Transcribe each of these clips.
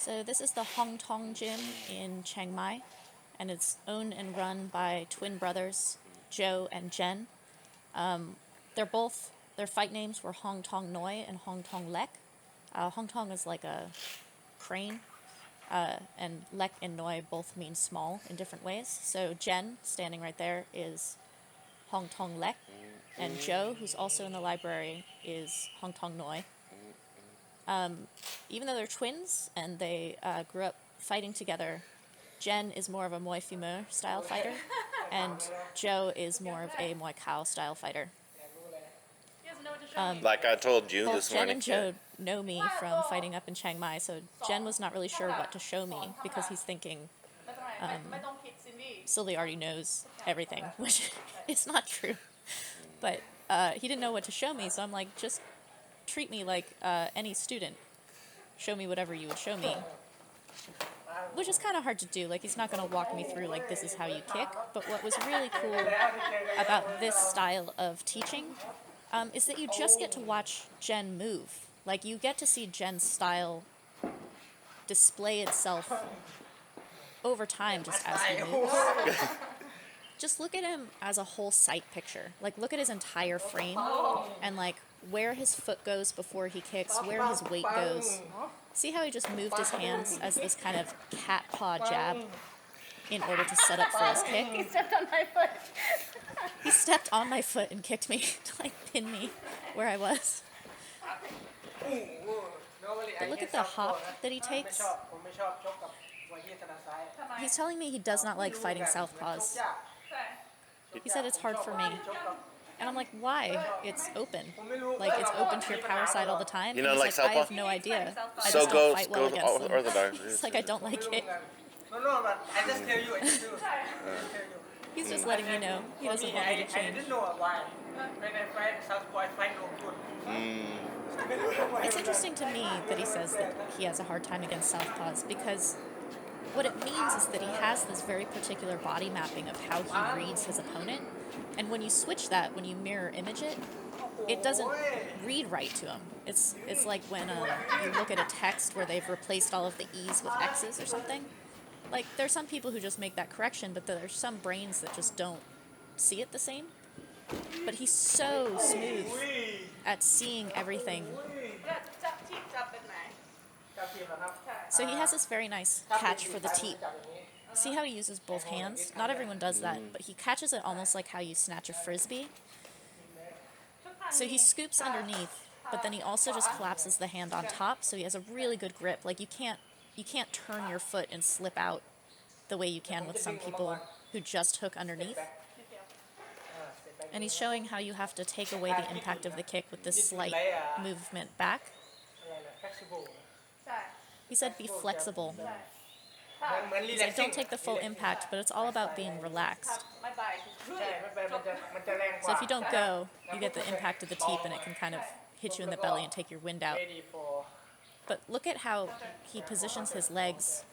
So this is the Hongthong Gym in Chiang Mai, and it's owned and run by twin brothers, Joe and Jen. Their fight names were Hongthongnoi and Hongthonglek. Hongthong is like a crane, and Lek and Noi both mean small in different ways. So Jen, standing right there, is Hongthonglek, and Joe, who's also in the library, is Hongthongnoi. Even though they're twins and they grew up fighting together, Jen is more of a Muay Femeu style fighter, and Joe is more of a Muay Khao style fighter. Like I told you Both this Jen morning. and Joe know me from fighting up in Chiang Mai, so Jen was not really sure what to show me because he's thinking Sylvie already knows everything, which is not true. But he didn't know what to show me, so I'm like, just treat me like any student. Show me whatever you would show me. Which is kind of hard to do. Like, he's not going to walk me through, like, this is how you kick. But what was really cool about this style of teaching is that you just get to watch Jen move. Like, you get to see Jen's style display itself over time just as he moves. Just look at him as a whole sight picture. Like, look at his entire frame and, like, where his foot goes before he kicks, where his weight goes. See how he just moved his hands as this kind of cat paw jab in order to set up for his kick? He stepped on my foot. He stepped on my foot and kicked me to, like, pin me where I was. But look at the hop that he takes. He's telling me he does not like fighting southpaws. He said it's hard for me. And I'm like, why? It's open. Like, it's open to your power side all the time. You don't and like he's like, I southpaw? have no idea. I So just go don't fight well against them. orthodox. It's like, I don't like it. No, but I just tell you, I just do. He's just letting me know. He doesn't want me to I change. didn't know why. When I fight Southpaw, I fight no good. It's interesting to me that he says that he has a hard time against southpaws, because what it means is that he has this very particular body mapping of how he reads his opponent. And when you switch that, when you mirror image it, it doesn't read right to him. It's like when you look at a text where they've replaced all of the E's with X's or something. Like, there's some people who just make that correction, but there's some brains that just don't see it the same. But he's so smooth at seeing everything. So he has this very nice catch for the teep. See how he uses both hands? Not everyone does that, but he catches it almost like how you snatch a frisbee. So he scoops underneath, but then he also just collapses the hand on top, so he has a really good grip. Like, you can't turn your foot and slip out the way you can with some people who just hook underneath. And he's showing how you have to take away the impact of the kick with this slight movement back. He said be flexible. He's like, don't take the full impact, but it's all about being relaxed. So if you don't go, you get the impact of the teep and it can kind of hit you in the belly and take your wind out. But look at how he positions his legs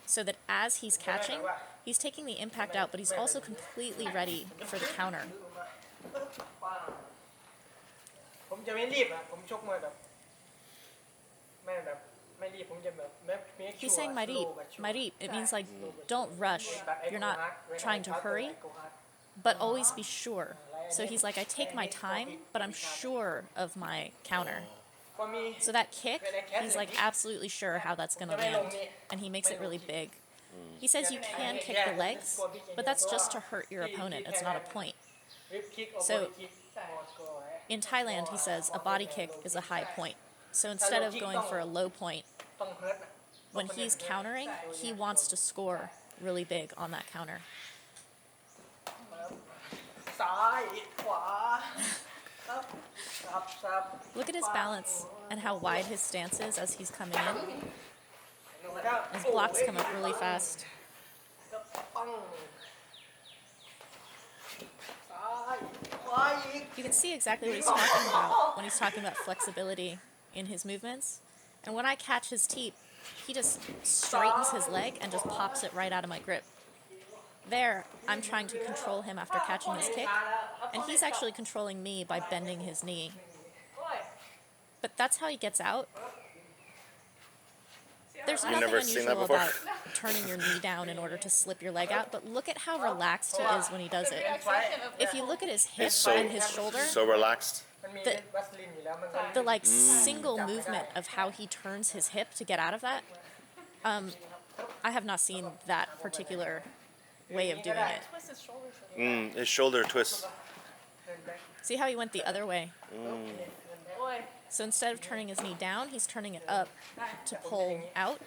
so that as he's catching, he's taking the impact out, but he's also completely ready for the counter. He's saying marip. It means, like, don't rush. You're not trying to hurry, but always be sure. So he's like, I take my time, but I'm sure of my counter. So that kick, he's like absolutely sure how that's going to land, and he makes it really big. He says you can kick the legs, but that's just to hurt your opponent. It's not a point. So in Thailand, he says a body kick is a high point. So instead of going for a low point, when he's countering, he wants to score really big on that counter. Look at his balance and how wide his stance is as he's coming in. His blocks come up really fast. You can see exactly what he's talking about when he's talking about flexibility in his movements. And when I catch his teep, he just straightens his leg and just pops it right out of my grip. There, I'm trying to control him after catching his kick, and he's actually controlling me by bending his knee. But that's how he gets out. There's You've nothing never seen that unusual before? about turning your knee down in order to slip your leg out, but look at how relaxed he is when he does it. If you look at his hip It's so and his shoulder, so relaxed. มันมี the วัสลินอยู่แล้วมันก็ the like single movement of how he turns his hip to get out of that, I have not seen that particular way of doing it. Twist his shoulders. His shoulder twists. See how he went the other way? Boy. So instead of turning his knee down, he's turning it up to pull out.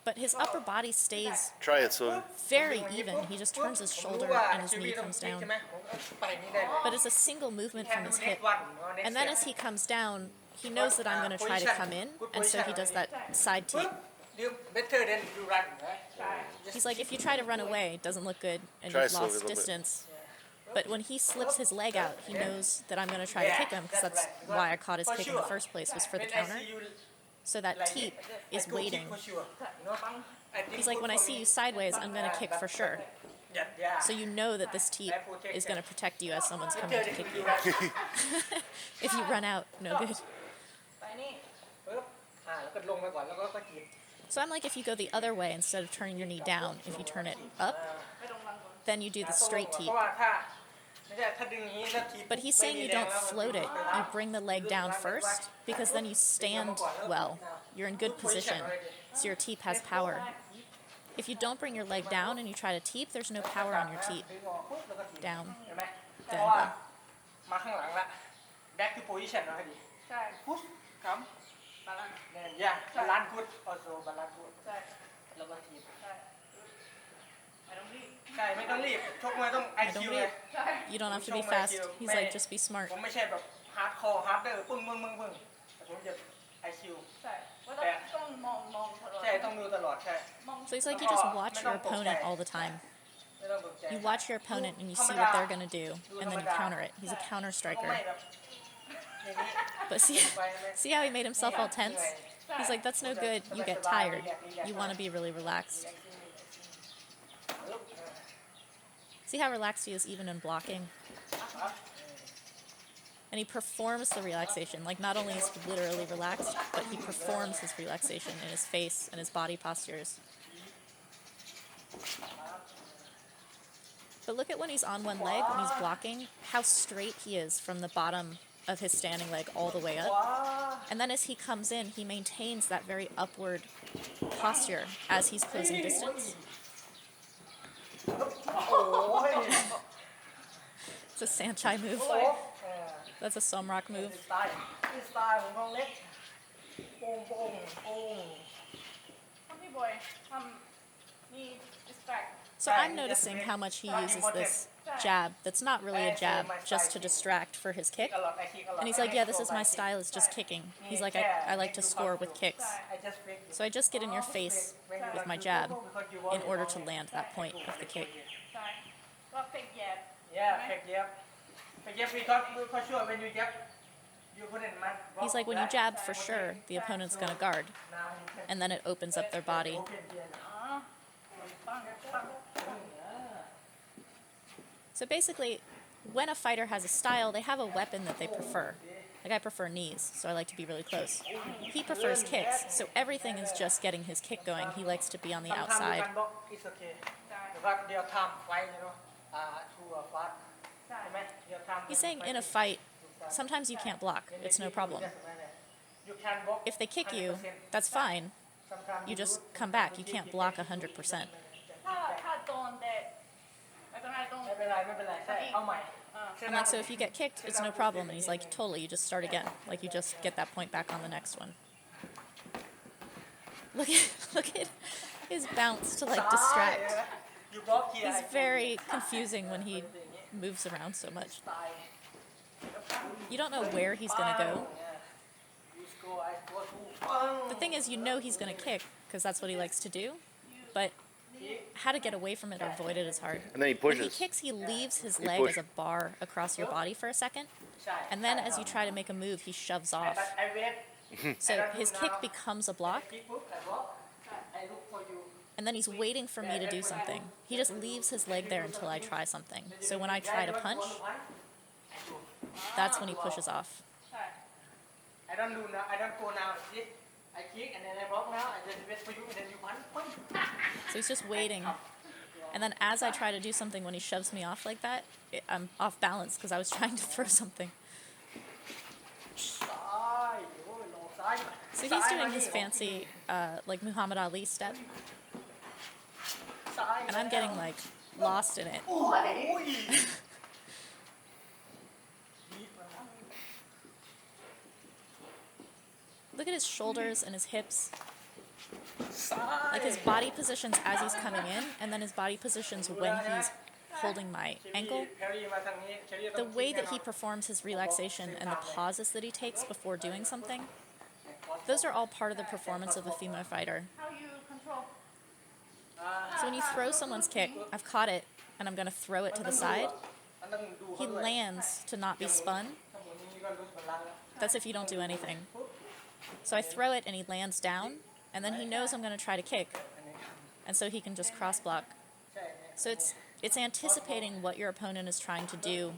But his upper body stays Try it, so very even. He just turns his shoulder and his knee comes down. ใช่ไหมผมก็ไปอย่างนี้ได้เลย But it's a single movement แทน from ดู his เน็ก hip. วันเน็ก And then as he comes down, he knows that I'm going to try to come in, and so he does that side teep. better than you run He's like, if you try to run away, it doesn't look good, and Try you've Sylvie a lost little bit. distance. But when he slips his leg out, he knows that I'm going to try to kick him, because that's why I caught his kick in the first place, was for the counter. So that teep is waiting. He's like, when I see you sideways, I'm going to kick for sure. So you know that this teep is going to protect you as someone's coming to kick you. If you run out, no good. ไปนี่ ปึ๊บแล้วก็ลงไปก่อนแล้วก็จีบ So I'm like, if you go the other way, instead of turning your knee down, if you turn it up, ไม่ต้องรันก่อน then you do the straight เพ teep. ราะว่าถ้าดึงอย่างนี้แล้วทีบ But he's saying you don't float it. You bring the leg down first, because then you stand well. You're in good position, so your teep has power. If you don't bring your leg down and you try to teep, there's no power on your teep. ดึงออกปุ๊บแล้วก็ทีบ Down. เห็นไหม ใช่ เพราะว่ามาข้างหลังละ back to position นะให้ดี ใช่ พุชครับ บาลานซ์ เนี่ยบาลานซ์พุช also บาลานซ์พุช ใช่ แล้วก็ทีบ ใช่ไม่ต้องรีบ ใช่ไม่ต้องรีบชกมวยต้อง IQ เลย ใช่ You don't have to be fast. He's like, just be smart. ผมไม่ใช่แบบฮาร์ดคอร์ฮาร์ดเดอร์ปึ้งแต่ผมจะ IQ ใช่ว่าต้องมองตลอด ใช่ต้องดูตลอดใช่ มอง So he's like, you just watch your opponent all the time. ไม่ต้องตกใจ You watch your opponent and you see what they're going to do, and then you counter it. He's a counter เขา striker. ไม่แบบอย่างนี้ But see how he made himself all tense? He's like, that's no good. You get tired. You want to be really relaxed. See how relaxed he is even in blocking? And he performs the relaxation. Like, not only is he literally relaxed, but he performs his relaxation in his face and his body postures. But look at when he's on one leg, when he's blocking, how straight he is from the bottom of his standing leg all the way up. And then as he comes in, he maintains that very upward posture as he's closing distance. โอ้ย It's a Sanchai move. That's a Somrak move. สไตล์ของน้องเล็กโป่งถ้าพี่บอยทำนี่ distract So I'm noticing how much he uses this jab that's not really a jab, just to distract for his kick. อร่อยไอคิกอร่อย And he's like, yeah, this is my style, is just kicking. He's like, I like to score with kicks. So I just get in your face with my jab in order to land that point of the kick. ใช่ก็เฟกแยบ Yeah, fake jab. Fake jab because sure when you jab, you couldn't man. He's like, when you jab, for sure, the opponent's going to guard. And then it opens up their body. ปังปัง So basically, when a fighter has a style, they have a weapon that they prefer. Like, I prefer knees, so I like to be really close. He prefers kicks, so everything is just getting his kick going. He likes to be on the outside. It's okay. But their time fight, you know, to a fight. ใช่ He's saying in a fight, sometimes you can't block. It's no problem. You can block. If they kick you, that's fine. You just come back. You can't block 100%. ถ้าโดนเด็ดไม่เป็นไรตรง ไม่เป็นไรใช่เอาใหม่ I'm like, so if you get kicked, it's no problem. And he's like, totally, you just start again. Like, you just get that point back on the next one. Look at his bounce to, like, distract. You block here. He's very confusing when he moves around so much. You don't know where he's going to go. You score, I score too. The thing is, you know he's going to kick, because that's what he likes to do. But how to get away from it or avoid it is hard. And then he When he pushes. kicks, he leaves his He leg push. as a bar across your body for a second. And then as you try to make a move, he shoves off. But I wait. So his kick becomes a block, Kick book, I block. I look for you. and then he's waiting for me to do something. He just leaves his leg there until I try something. So when I try to punch, that's when he pushes off. ใช่ I don't do now. I don't go now. See? I kick and then I block now and then wait for you and then you punch. So he's just waiting. And then as I try to do something when he shoves me off like that, I'm off balance because I was trying to throw something. So he's doing his fancy, like Muhammad Ali step. And I'm getting like lost in it. Look at his shoulders and his hips. Like his body positions as he's coming in, and then his body positions when he's holding my ankle. The way that he performs his relaxation and the pauses that he takes before doing something, those are all part of the performance of a Femeu fighter. How you control? So when you throw someone's kick, I've caught it, and I'm going to throw it to the side. He lands to not be spun. That's if you don't do anything. So I throw it, and he lands down, and then he knows I'm going to try to kick, and so he can just cross block. So it's anticipating what your opponent is trying to do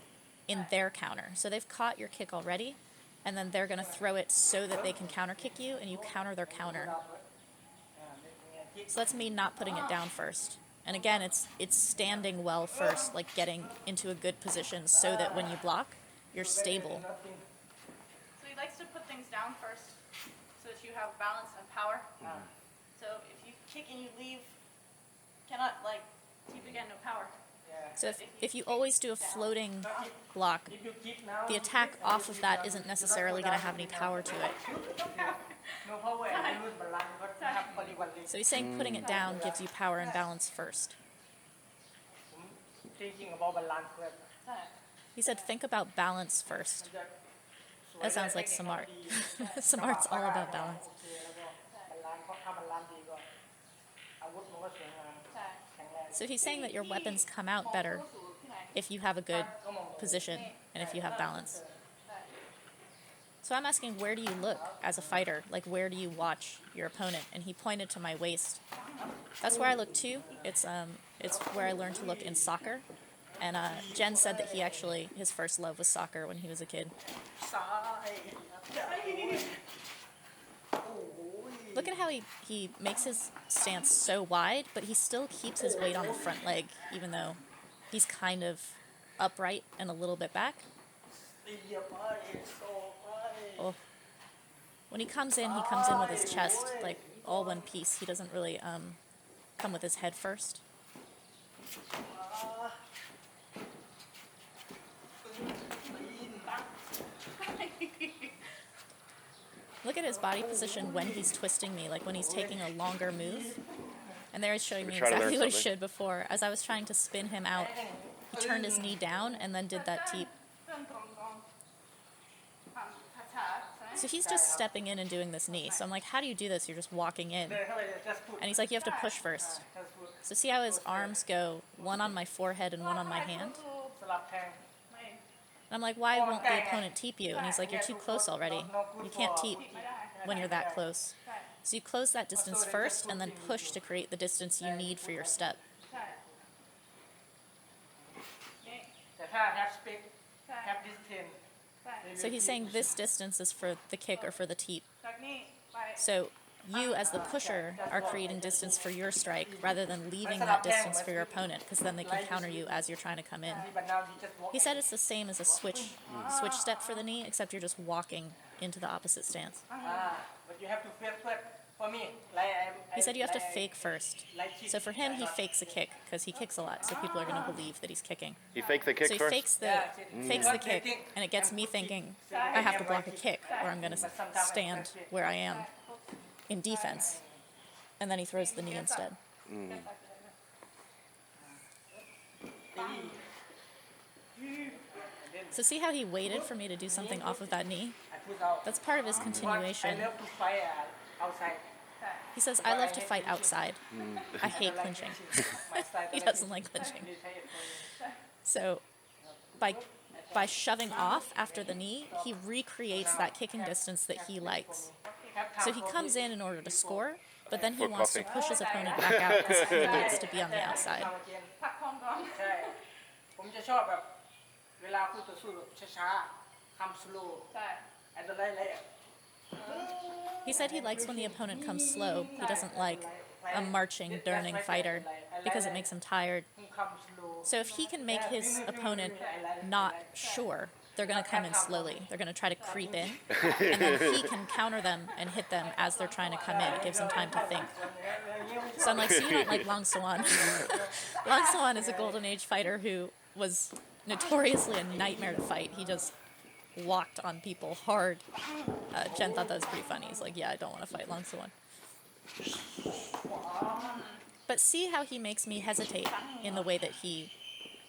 in their counter. So they've caught your kick already, and then they're going to throw it so that they can counter kick you, and you counter their counter. So that's me not putting it down first. And again, it's standing well first, like getting into a good position so that when you block, you're stable. So he likes to put things down first so that you have balance and power. So if you kick and you leave, cannot like keep again, no power. So if you always do a floating block, the attack off of that isn't necessarily going to have any power to it. So he's saying putting it down gives you power and balance first. He said think about balance first. That sounds like Samart. Samart's all about balance. So he's saying that your weapons come out better if you have a good position and if you have balance. So I'm asking, where do you look as a fighter? Like, where do you watch your opponent? And he pointed to my waist. That's where I look too. It's where I learned to look in soccer. And Jen said that his first love was soccer when he was a kid. Look at how he makes his stance so wide, but he still keeps his weight on the front leg, even though he's kind of upright and a little bit back. Oh. When he comes in with his chest, like all one piece. He doesn't really come with his head first. Look at his body position when he's twisting me, like when he's taking a longer move. And there he's showing me exactly what he should before. As I was trying to spin him out, he turned his knee down and then did that teep. So he's just stepping in and doing this knee. So I'm like, how do you do this? You're just walking in. And he's like, you have to push first. So see how his arms go, one on my forehead and one on my hand? And I'm like, why won't the opponent teep you? And he's like, you're too close already. You can't teep when you're that close. So you close that distance first and then push to create the distance you need for your step. So he's saying this distance is for the kick or for the teep. So you, as the pusher, are creating distance for your strike rather than leaving that distance for your opponent, because then they can counter you as you're trying to come in. He said it's the same as a switch step for the knee, except you're just walking into the opposite stance. But you have to fake first. For me, He said you have to fake first. So for him, he fakes a kick because he kicks a lot, so people are going to believe that he's kicking. He faked the kick So he first? fakes the kick, and it gets me thinking I have to block a kick, or I'm going to stand where I am in defense. And then he throws the knee instead. So see how he waited for me to do something off of that knee? That's part of his continuation. I love to fight outside. He says, I love to fight outside. I hate clinching. He doesn't like clinching. So by shoving off after the knee, he recreates that kicking distance that he likes. So he comes in order to score, but then he wants to push his opponent back out because he likes to be on the outside. พักท้องก่อน ใช่ผมจะชอบแบบเวลาคู่ต่อสู้แบบช้าๆคำสโลว์ ใช่ ไอ้ตัวไล่ He said he likes when the opponent comes slow. He doesn't like a marching, durning fighter because it makes him tired. So if he can make his opponent not sure, they're going to come in slowly. They're going to try to creep in, and then he can counter them and hit them as they're trying to come in. It gives them time to think. So I'm like, so you don't like Long Swan? Long Swan is a Golden Age fighter who was notoriously a nightmare to fight. He just walked on people hard. Jen thought that was pretty funny. He's like, yeah, I don't want to fight Long Swan. But see how he makes me hesitate in the way that he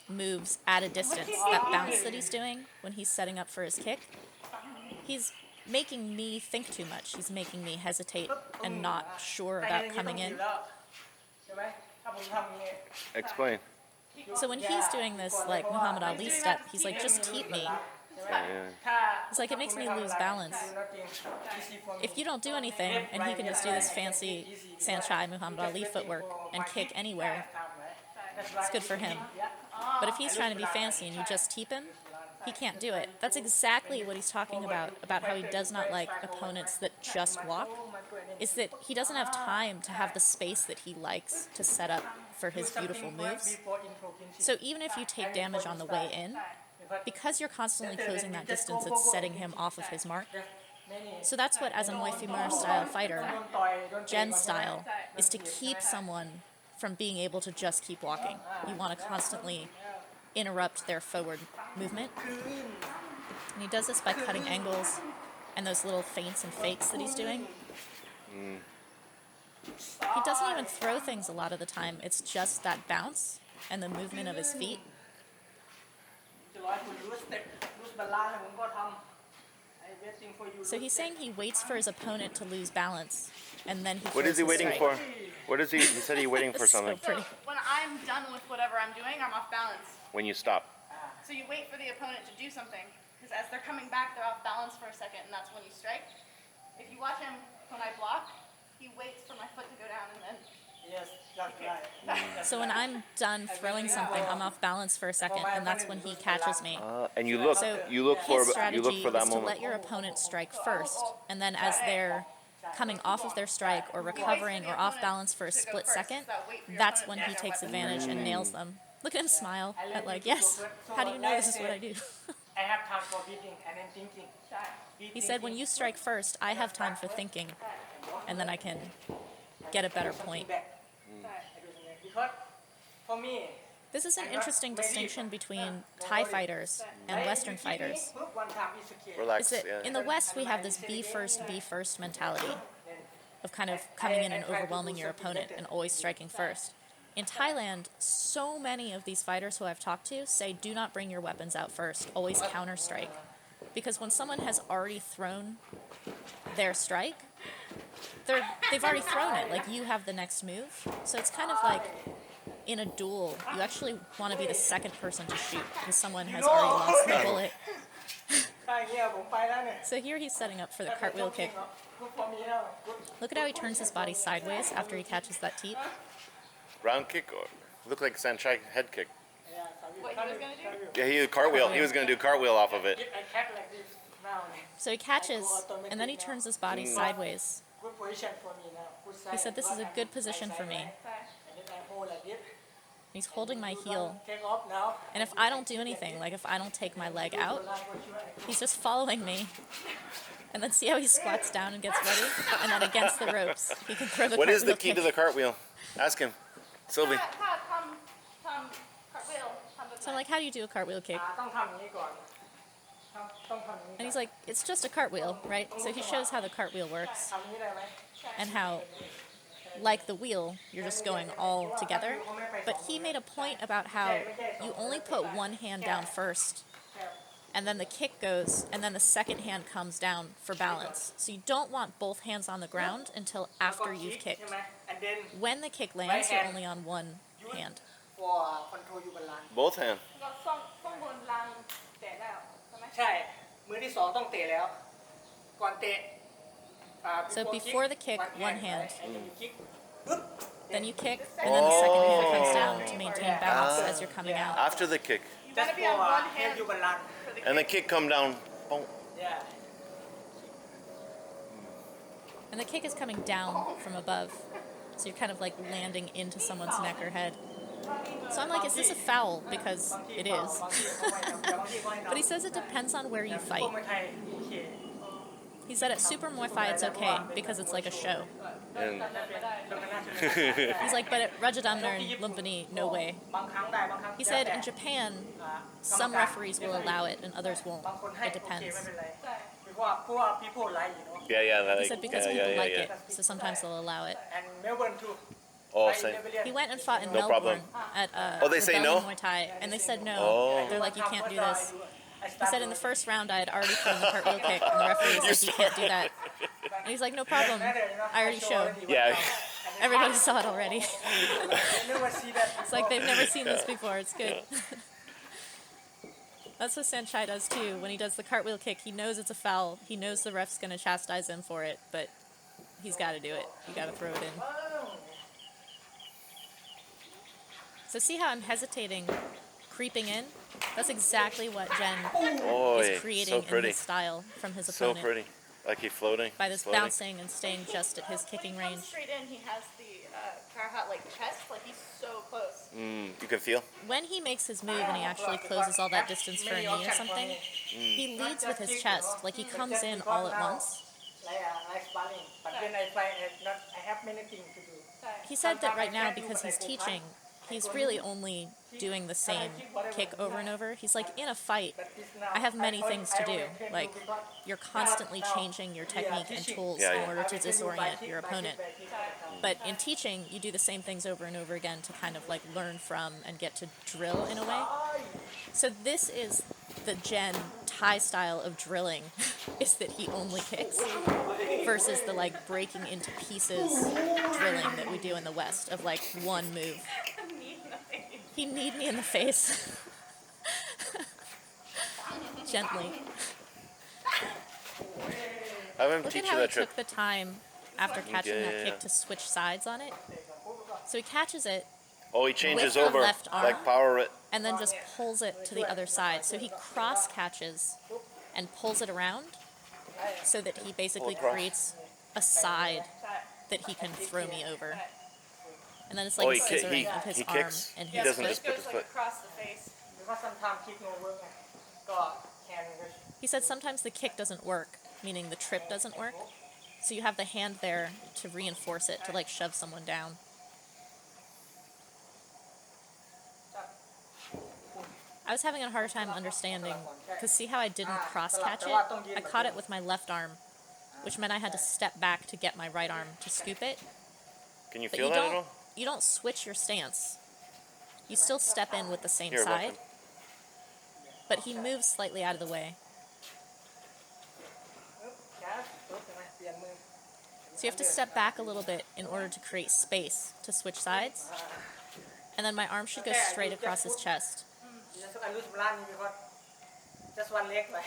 moves at a distance. That bounce that he's doing when he's setting up for his kick. He's making me think too much. He's making me hesitate and not sure about coming in. Explain. So when he's doing this like Muhammad Ali step, he's like, just keep me. It's like it makes me lose balance. If you don't do anything and he can just do this fancy Sanchai Muhammad Ali footwork and kick anywhere, it's good for him. But if he's trying to be fancy and you just teep him, he can't do it. That's exactly what he's talking about how he does not like opponents that just walk, is that he doesn't have time to have the space that he likes to set up for his beautiful moves. So even if you take damage on the way in, because you're constantly closing that distance, it's setting him off of his mark. So that's what, as a Muay Femeu style fighter, Jen's style is to keep someone from being able to just keep walking. You want to constantly interrupt their forward movement. And he does this by cutting angles and those little feints and fakes that he's doing. He doesn't even throw things a lot of the time. It's just that bounce and the movement of his feet. So he's saying he waits for his opponent to lose balance, and then he What is he throws his waiting strike. for? What is he? He said he's waiting for It's so something. pretty. When I'm done with whatever I'm doing, I'm off balance. When you stop. So you wait for the opponent to do something, because as they're coming back, they're off balance for a second, and that's when you strike. If you watch him when I block, he waits for my foot to go down, and then Yes, that's right. So when I'm done throwing something, I'm off balance for a second, and that's when he catches me. And you look. So You look for. his strategy You look for that is to moment. let your opponent strike first, and then as they're coming off of their strike or recovering or off balance for a split second, that's when he takes advantage and nails them. Look at him smile at like, yes, how do you know this is what I do? I have time for beating and then thinking. He said, when you strike first, I have time for thinking, and then I can get a better point. Because for me, This is an interesting distinction between Thai fighters and Western fighters. Is Relax. that Yeah. in the West, we have this be first mentality of kind of coming in and overwhelming your opponent and always striking first. In Thailand, so many of these fighters who I've talked to say, do not bring your weapons out first, always counter strike. Because when someone has already thrown their strike, they've already thrown it, like you have the next move. So it's kind of like in a duel, you actually want to be the second person to shoot because someone has already lost the bullet. So here he's setting up for the cartwheel kick. Look at how he turns his body sideways after he catches that teep. Round kick or look like Sanchai head kick. what he was going to do. Yeah, he cartwheel. He was gonna do cartwheel off of it. I catch like this now. So he catches, and then he turns his body sideways. Good position for me now. Good side. He said, this is a good position for me. And then I hold like this. He's holding my heel. Take off now. And if I don't do anything, like if I don't take my leg out, he's just following me. And then see how he squats down and gets ready? And then against the ropes, he can throw the What is the cartwheel key kick. to the cartwheel? Ask him, Sylvie. Cartwheel. So I'm like, how do you do a cartwheel kick? ต้องทำอย่างนี้ก่อนต้องทำอย่างนี้ And he's like, it's just a cartwheel, right? So he shows how the cartwheel works ทำอย่างนี้ได้ไหม and how, like the wheel, you're just going all together. But he made a point about how you only put one hand down first, and then the kick goes, and then the second hand comes down for balance. So you don't want both hands on the ground until after you've kicked. ใช่ไหม and then When the kick lands, you're only on one hand. for control your balance Both hands. ก็ต้องบนลังแตะแล้วใช่ไหม ใช่มือที่สองต้องเตะแล้วก่อนเตะ So before the kick, one hand. and then you kick ปึ๊บ Then you kick, and then the second hand comes down to maintain balance as you're coming out. After the kick. You want just to be for on one help hand you balance for the And the kick. kick come down. Boom. yeah And the kick is coming down from above. So you're kind of like landing into someone's neck or head. So I'm like, is this a foul? Because it is. But he says it depends on where you พวก fight. มวยไทยโอเค He said at Super Muay Thai it's okay because it's like a show. And He's like, but at Rajadamner and Lumpini, no way. บางครั้งได้บางครั้ง He said in Japan, some referees will allow it and others won't. บางคนให้ It โอเค depends. ไม่เป็นไรเพราะว่า people like you know yeah, He like, said because yeah, people yeah, like yeah. it, so sometimes they'll allow it. and Melbourne too Oh, I same. never really- He went and fought in No Melbourne problem. at Oh, they say Rebellion no? Muay Thai, and they said no. Oh. They're like, you can't do this. I He said in the first round I had already thrown the cartwheel kick, and the referee was like, you can't do that. And he's like, no problem. I already showed. Yeah. Everybody saw it already. never see that It's like they've never seen this before. It's good. That's what Sanchai does too. When he does the cartwheel kick, he knows it's a foul. He knows the ref's going to chastise him for it, but he's got to do it. You got to throw it in. So see how I'm hesitating, creeping in? That's exactly what Jen Boy, is creating so in pretty. his style from his So opponent. pretty. Like he floating. By this floating. bouncing and staying just at his kicking When he range. comes straight in, he has the Carhat like chest, like he's so close. You can feel? When he makes his move and he actually closes all that distance for a knee or something, he leads with his chest, like he comes in all at once. like sparring but when I fight I have many things to do He said that right now, because he's teaching, he's really only doing the same kick over and over. He's like, in a fight, but this now I have many things to do. Like, you're constantly changing your technique and tools Yeah, in yeah. order to disorient your opponent. But in teaching, you do the same things over and over again to kind of like learn from and get to drill in a way. So this is the Jen Thai style of drilling, is that he only kicks, versus the like breaking into pieces drilling that we do in the West of like one move. He kneed me in the face. Gently. Have him Look teach at you how he that trick. took the time after catching that Yeah. kick to switch sides on it. So he catches it Oh, he changes with the over. left arm. Like power it. and then just pulls it to the other side. So he cross catches and pulls it around so that he basically across. creates a side that he can throw me over. And then it's Oh, like a he ki- scissoring he- of his he arm kicks. and He his doesn't foot. just put Goes his like foot. across the face. หรือว่า sometimes kick no work ไงก็แขนก็ He said sometimes the kick doesn't work, meaning the trip doesn't work. So you have the hand there to reinforce it, to like shove someone down. I was having a hard time understanding, because see how I didn't cross catch it? I caught it with my left arm, which meant I had to step back to get my right arm to scoop it. Can you But feel that at all? you don't switch your stance. You still step in with the same Here, side, welcome. but he moves slightly out of the way. แขนปุ๊บใช่ไหมเปลี่ยนมือ So you have to step back a little bit in order to create space to switch sides. And then my arm should go straight across his chest. I lose balance because just one leg ไป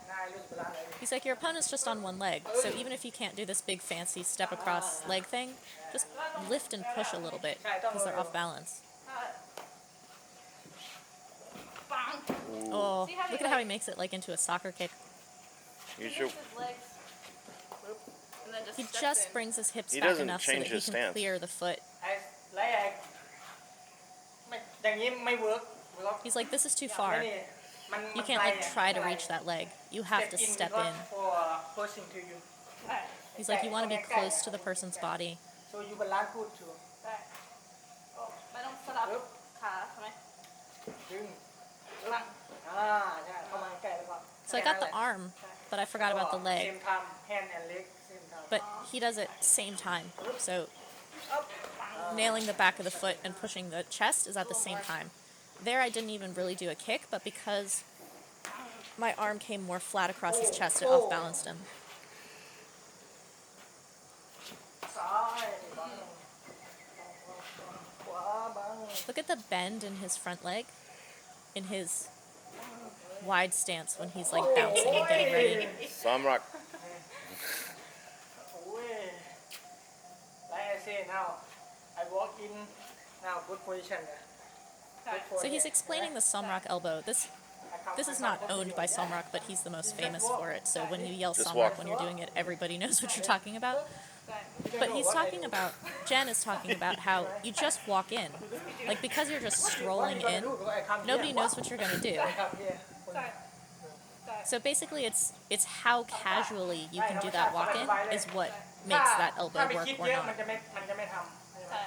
now I lose balance already. He's like, your opponent's just on one leg, so even if you can't do this big fancy step across leg thing, just lift and push a little bit, because they're off balance. Bang. Oh, See how he, look at how he makes it like into a soccer kick. You He should. hits his legs. And then just He steps just in. brings his hips He back doesn't enough so change that he his can stance. clear the foot. I like I ไม่อย่างนี้ไม่ work because He's like, this is too ไม่ far. นี่มัน You มัน can't ไกล like อะ try to ไกล reach that leg. You have to step in. for pushing to you He's like, you want to be close to the person's body. so you balance good too ได้โอ้ไม่ต้องสลับขาใช่ไหม ดึง หลัง ใช่เข้ามาใกล้แล้วก็ So I got the arm, but I forgot about the leg. same time hand and leg same time But he does it same time. So nailing the back of the foot and pushing the chest is at the same time. There I didn't even really do a kick, but because my arm came more flat across his chest, it off balanced him. ซ้ายบังขวาบัง Look at the bend in his front leg, in his wide stance when he's like bouncing and getting ready. Samrak. โอ้ย like I say now I walk in now good position เนี่ย good So he's position. explaining the Somrak elbow. This this is not owned by Somrak, but he's the most famous for it. So when you yell Just Somrak walk. when you're doing it, everybody knows what you're talking about. But he's talking about, Jen is talking about how you just walk in. Like, because you're just strolling in, nobody knows what you're going to do. So basically, it's how casually you can do that walk in is what makes that elbow ถ้าไป work คิด or เยอะ not. มันจะไม่ทำ ใช่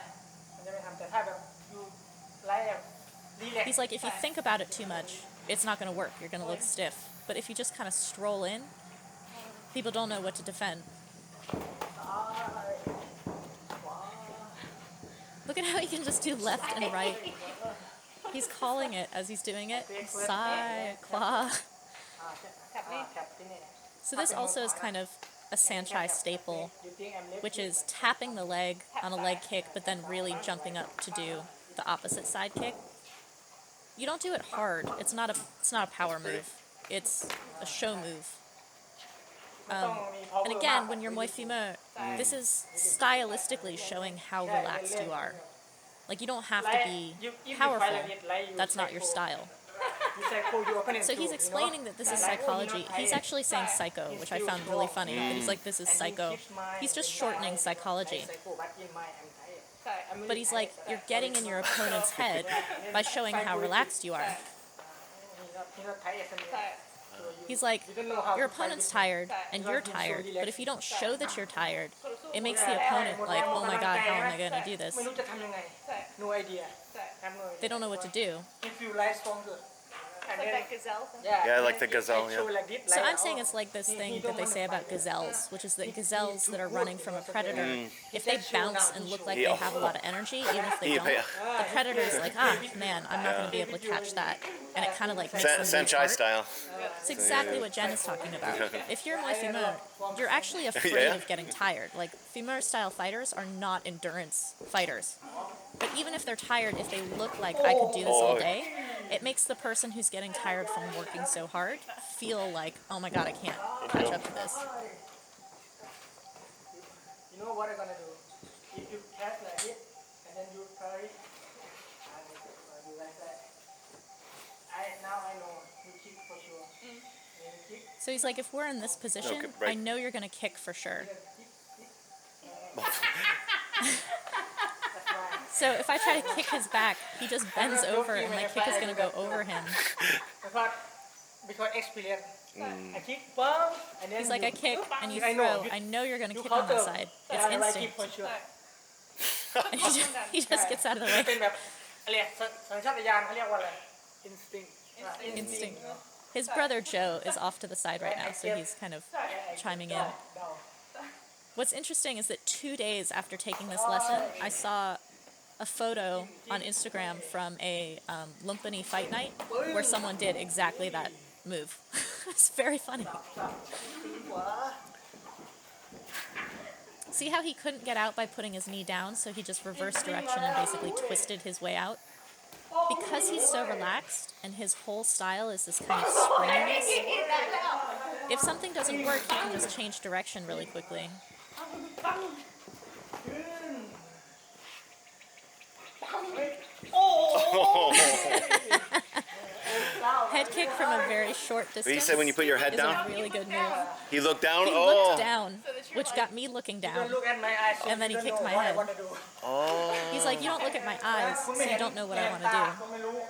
มันจะไม่ทำแต่ถ้าแบบอยู่ไล่แบบรีแลกซ์ He's like, if you think about it too much, it's not going to work. You're going to look stiff. But if you just kind of stroll in, people don't know what to defend. Look at how he can just do left and right. He's calling it as he's doing it. Sai, kwa. แคปนี่แคปที่นี่ So this also is kind of a Sanchai staple, which is tapping the leg on a leg kick, but then really jumping up to do the opposite side kick. You don't do it hard. It's not a power move. It's a show move. And again, when you're Muay Femeu, this is stylistically showing how relaxed you are. Like, you don't have to be powerful. That's not your style. So he's explaining that this is psychology. He's actually saying psycho, which I found really funny. But he's like, this is psycho. He's just shortening psychology. ใช่ But he's like, you're getting in your opponent's head by showing how relaxed you are. ใช่ He's like, your opponent's tired and you're tired, but if you don't show that you're tired, it makes the opponent like, oh my god, how am I going to do this? ไม่รู้จะทำยังไง ใช่ no idea ใช่ have no idea They don't know what to do. if you lie stronger and Like then that gazelle thing. Yeah, like the gazelle, I show yeah. like this, So like, I'm saying it's like this thing that they say about gazelles, which is that gazelles that are running from a predator, if they bounce and look like they have a lot of energy, even if they don't, the predator's like, ah, man, I'm not going to be able to catch that. And it kind of like makes them lose Sanchai heart. style. It's exactly what Jen is talking about. If you're Muay Femeu, you're actually afraid Yeah. of getting tired. Like, Femeu style fighters are not endurance fighters. But even if they're tired, if they look like I could do this all day, it makes the person who's getting tired from working so hard feel like, oh my god, I can't catch up to this. you know what I'm gonna do if you catch like this and then you carry and you like that now I know you kick for sure and you kick So he's like, if we're in this position, Okay, right. I know you're going to kick for sure. So if I try to kick his back, he just bends over and my kick is going to go over him. because experience I kick bum and then He's like, I kick and you I know, throw. I know you're going to kick on my side. It's I like kick instinct. for sure And he just gets out of the way. เป็นแบบอะไรสัญชาตญาณเขาเรียกว่าอะไร instinct Instinct. His brother Joe is off to the side right now, so he's kind of chiming in. What's interesting is that 2 days after taking this lesson, I saw a photo on Instagram from a Lumpini fight night where someone did exactly that move. It's very funny. See how he couldn't get out by putting his knee down, so he just reversed direction and basically twisted his way out? Because he's so relaxed and his whole style is this kind of springiness, if something doesn't work, he can just change direction really quickly. Head kick from a very short distance. He said when you put your head is down? a really good move. He looked down? He Oh. looked down, which got me looking down. look at my eyes so And then you he don't kicked know my what I head. want to do Oh. He's like, you don't look at my eyes, so you don't know what I want to do.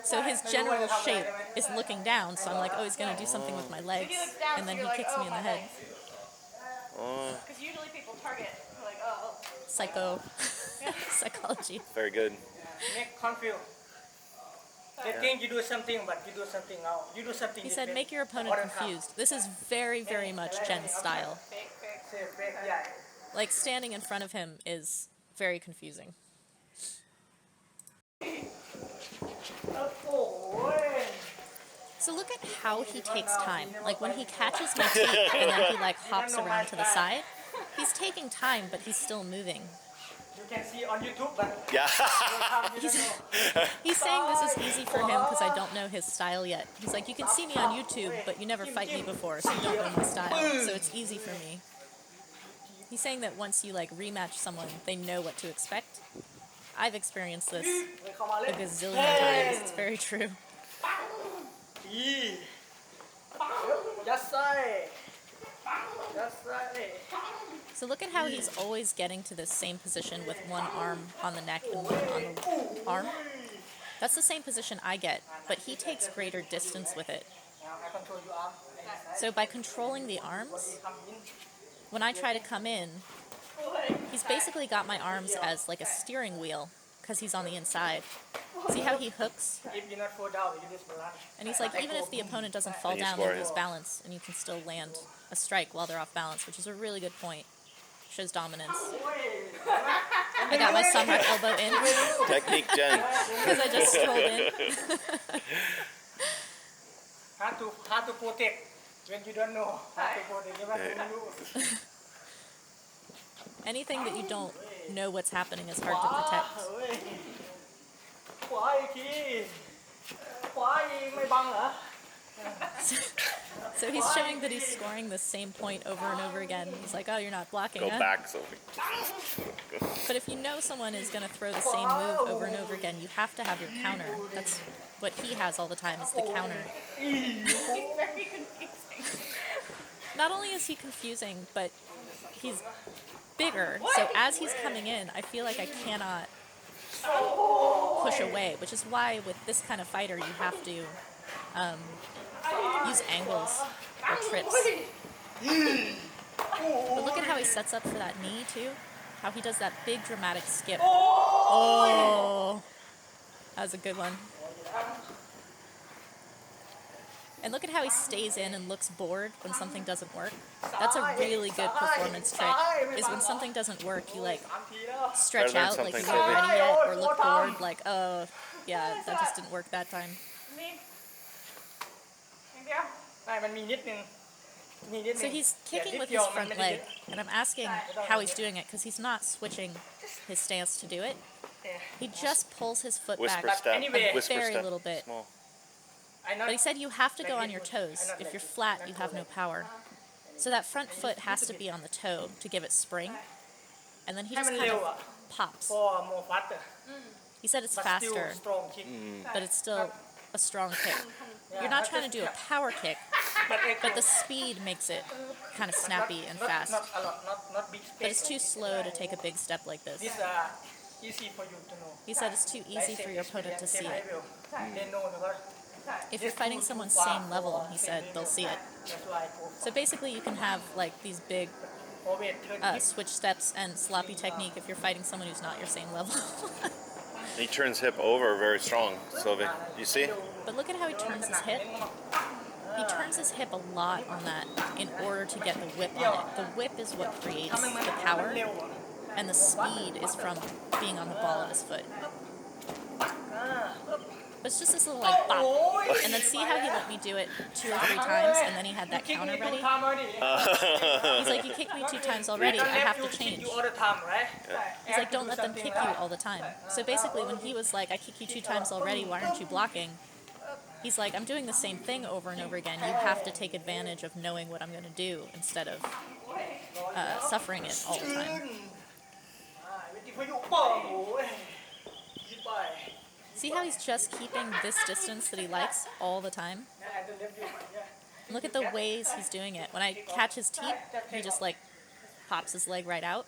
So his general shape is looking down, so I'm like, oh, he's going to do something with my legs. And then he kicks me in the head. Oh. Because usually people target, like, oh, Psycho. Psychology. Very good. make confused they think you do something but you do something else you do something He said, different. make your opponent confused. This is very, very much Jen's style. fake. Say, fake, yeah. Like, standing in front of him is very confusing. So look at how he takes time. Like, when he catches my teeth and then he, like, hops around to the side, he's taking time, but he's still moving. You can see on YouTube but Yeah. He's saying this is easy for him because I don't know his style yet. He's like, you can see me on YouTube, but you never fight me before, so you don't know my style. So it's easy for me. He's saying that once you, like, rematch someone, they know what to expect. I've experienced this a gazillion times. It's very true. ยัดไส้ยัดไส้ So look at how he's always getting to the same position with one arm on the neck and one on the arm. That's the same position I get, but he takes greater distance with it. Now I control your arm and your side. So by controlling the arms, Come in. when I try to come in, he's basically got my arms as like a steering wheel because he's on the inside. See how he hooks? If you not fall down, you just balance. And he's like, even if the opponent doesn't fall And you down, score they lose him. balance, and you can still land a strike while they're off balance, which is a really good point. Shows dominance. I got my sunrock elbow in Technique Jen. because I just strolled in. Hard to protect when you don't know how to protect. You have to know. Anything that you don't know what's happening is hard to protect. ขวาอีกทีขวาอีกไม่บังเหรอ So he's showing that he's scoring the same point over and over again. He's like, oh, you're not blocking, Go huh? back, Sylvie. But if you know someone is going to throw the same move over and over again, you have to have your counter. That's what he has all the time is the counter. Very confusing. Not only is he confusing, but he's bigger. So as he's coming in, I feel like I cannot push away, which is why with this kind of fighter, you have to use angles or trips. But look at how he sets up for that knee, too. How he does that big dramatic skip. Oh, that was a good one. And look at how he stays in and looks bored when something doesn't work. That's a really good performance trick, is when something doesn't work, you like 3 ทีแล้ว stretch Better than out like something you're not Sylvie. ready yet, or look bored like, oh, yeah, that just didn't work that time. Me. Yeah. ไม่มันมีนิดนึงมีนิดนึง So he's แต่ kicking นิด with เดียว his มัน front ไม่ได้เย leg, อะ and I'm asking how he's doing it because he's not switching his stance to do it. He just pulls his foot back Whisper step. anyway- Whisper very step. little bit. Small. I not But he said you have to go on your toes. If you're flat, you have no power. So that front foot has to be on the toe to give it spring. And then he ให้ just มัน kind เร็ว of อ่ะ pops. for more faster He said it's but still faster, strong kick but it's still a strong kick. You're not trying to do a power kick, but the speed makes it kind of snappy and fast. not a lot not big But space it's too slow to take a big step like this. this easy for you to know He said it's too easy for your opponent to see it. they know because If you're fighting someone same level, he said, they'll see it. that's why I go So basically you can have like these big always turn hip switch steps and sloppy technique if you're fighting someone who's not your same level. He turns hip over very strong, Sylvie. You see? But look at how he turns his hip. He turns his hip a lot on that in order to get the whip on it. The whip is what creates ถ้ามัน the power, เร็วอ่ะ and the speed is from being on the ball of his foot. But it's just this little like bop. And then see how he let me do it 2 or 3 times, and then he had that kick counter me 2 ready. times already He's like, you kicked me 2 times already, I have to kick change. you all the time right He's like, don't let them kick you all the time. So basically, when he was like, I kicked you 2 times already, why aren't you blocking? He's like, I'm doing the same thing over and over again. You have to take advantage of knowing what I'm going to do instead of suffering it all the time. วิธีพยุโป้งโอ้ยยิบไป See how he's just keeping this distance that he likes all the time? And look at the ways he's doing it. When I catch his teeth, he just like pops his leg right out.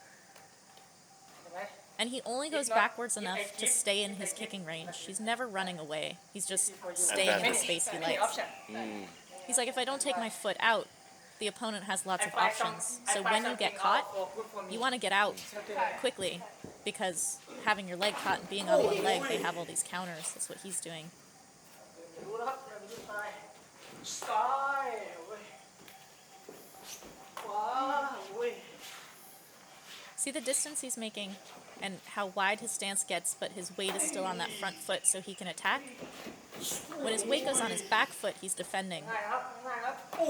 And he only goes backwards enough to stay in his kicking range. He's never running away. He's just staying in the space he likes. He's like, if I don't take my foot out, the opponent has lots of options. So when you get caught, you want to get out quickly because having your leg caught and being on one leg, they have all these counters. That's what he's doing. ดูแล้วครับเราดูซ้ายซ้ายเว้ยขวาเว้ย See the distance he's making and how wide his stance gets, but his weight is still on that front foot so he can attack. When his weight goes on his back foot, he's defending. ง่ายครับง่ายครับโอ้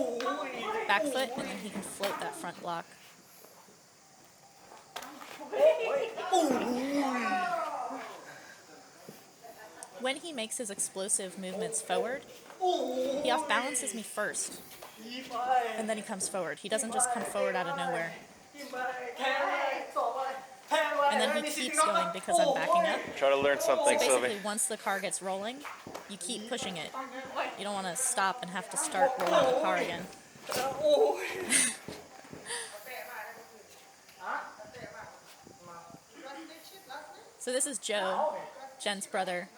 ย Back foot, and then he can float that front block. โอ้ย When he makes his explosive movements forward, he off balances me first, ยิบไป and then he comes forward. He doesn't just come forward out of nowhere. ยิบไปแทงไปสอบไปแทงไป And then he keeps going because I'm backing up. Try to learn So something, basically, Sylvie. once the car gets rolling, you keep pushing it. You don't want to stop and have to start rolling the car again. So this is Joe, Jen's brother.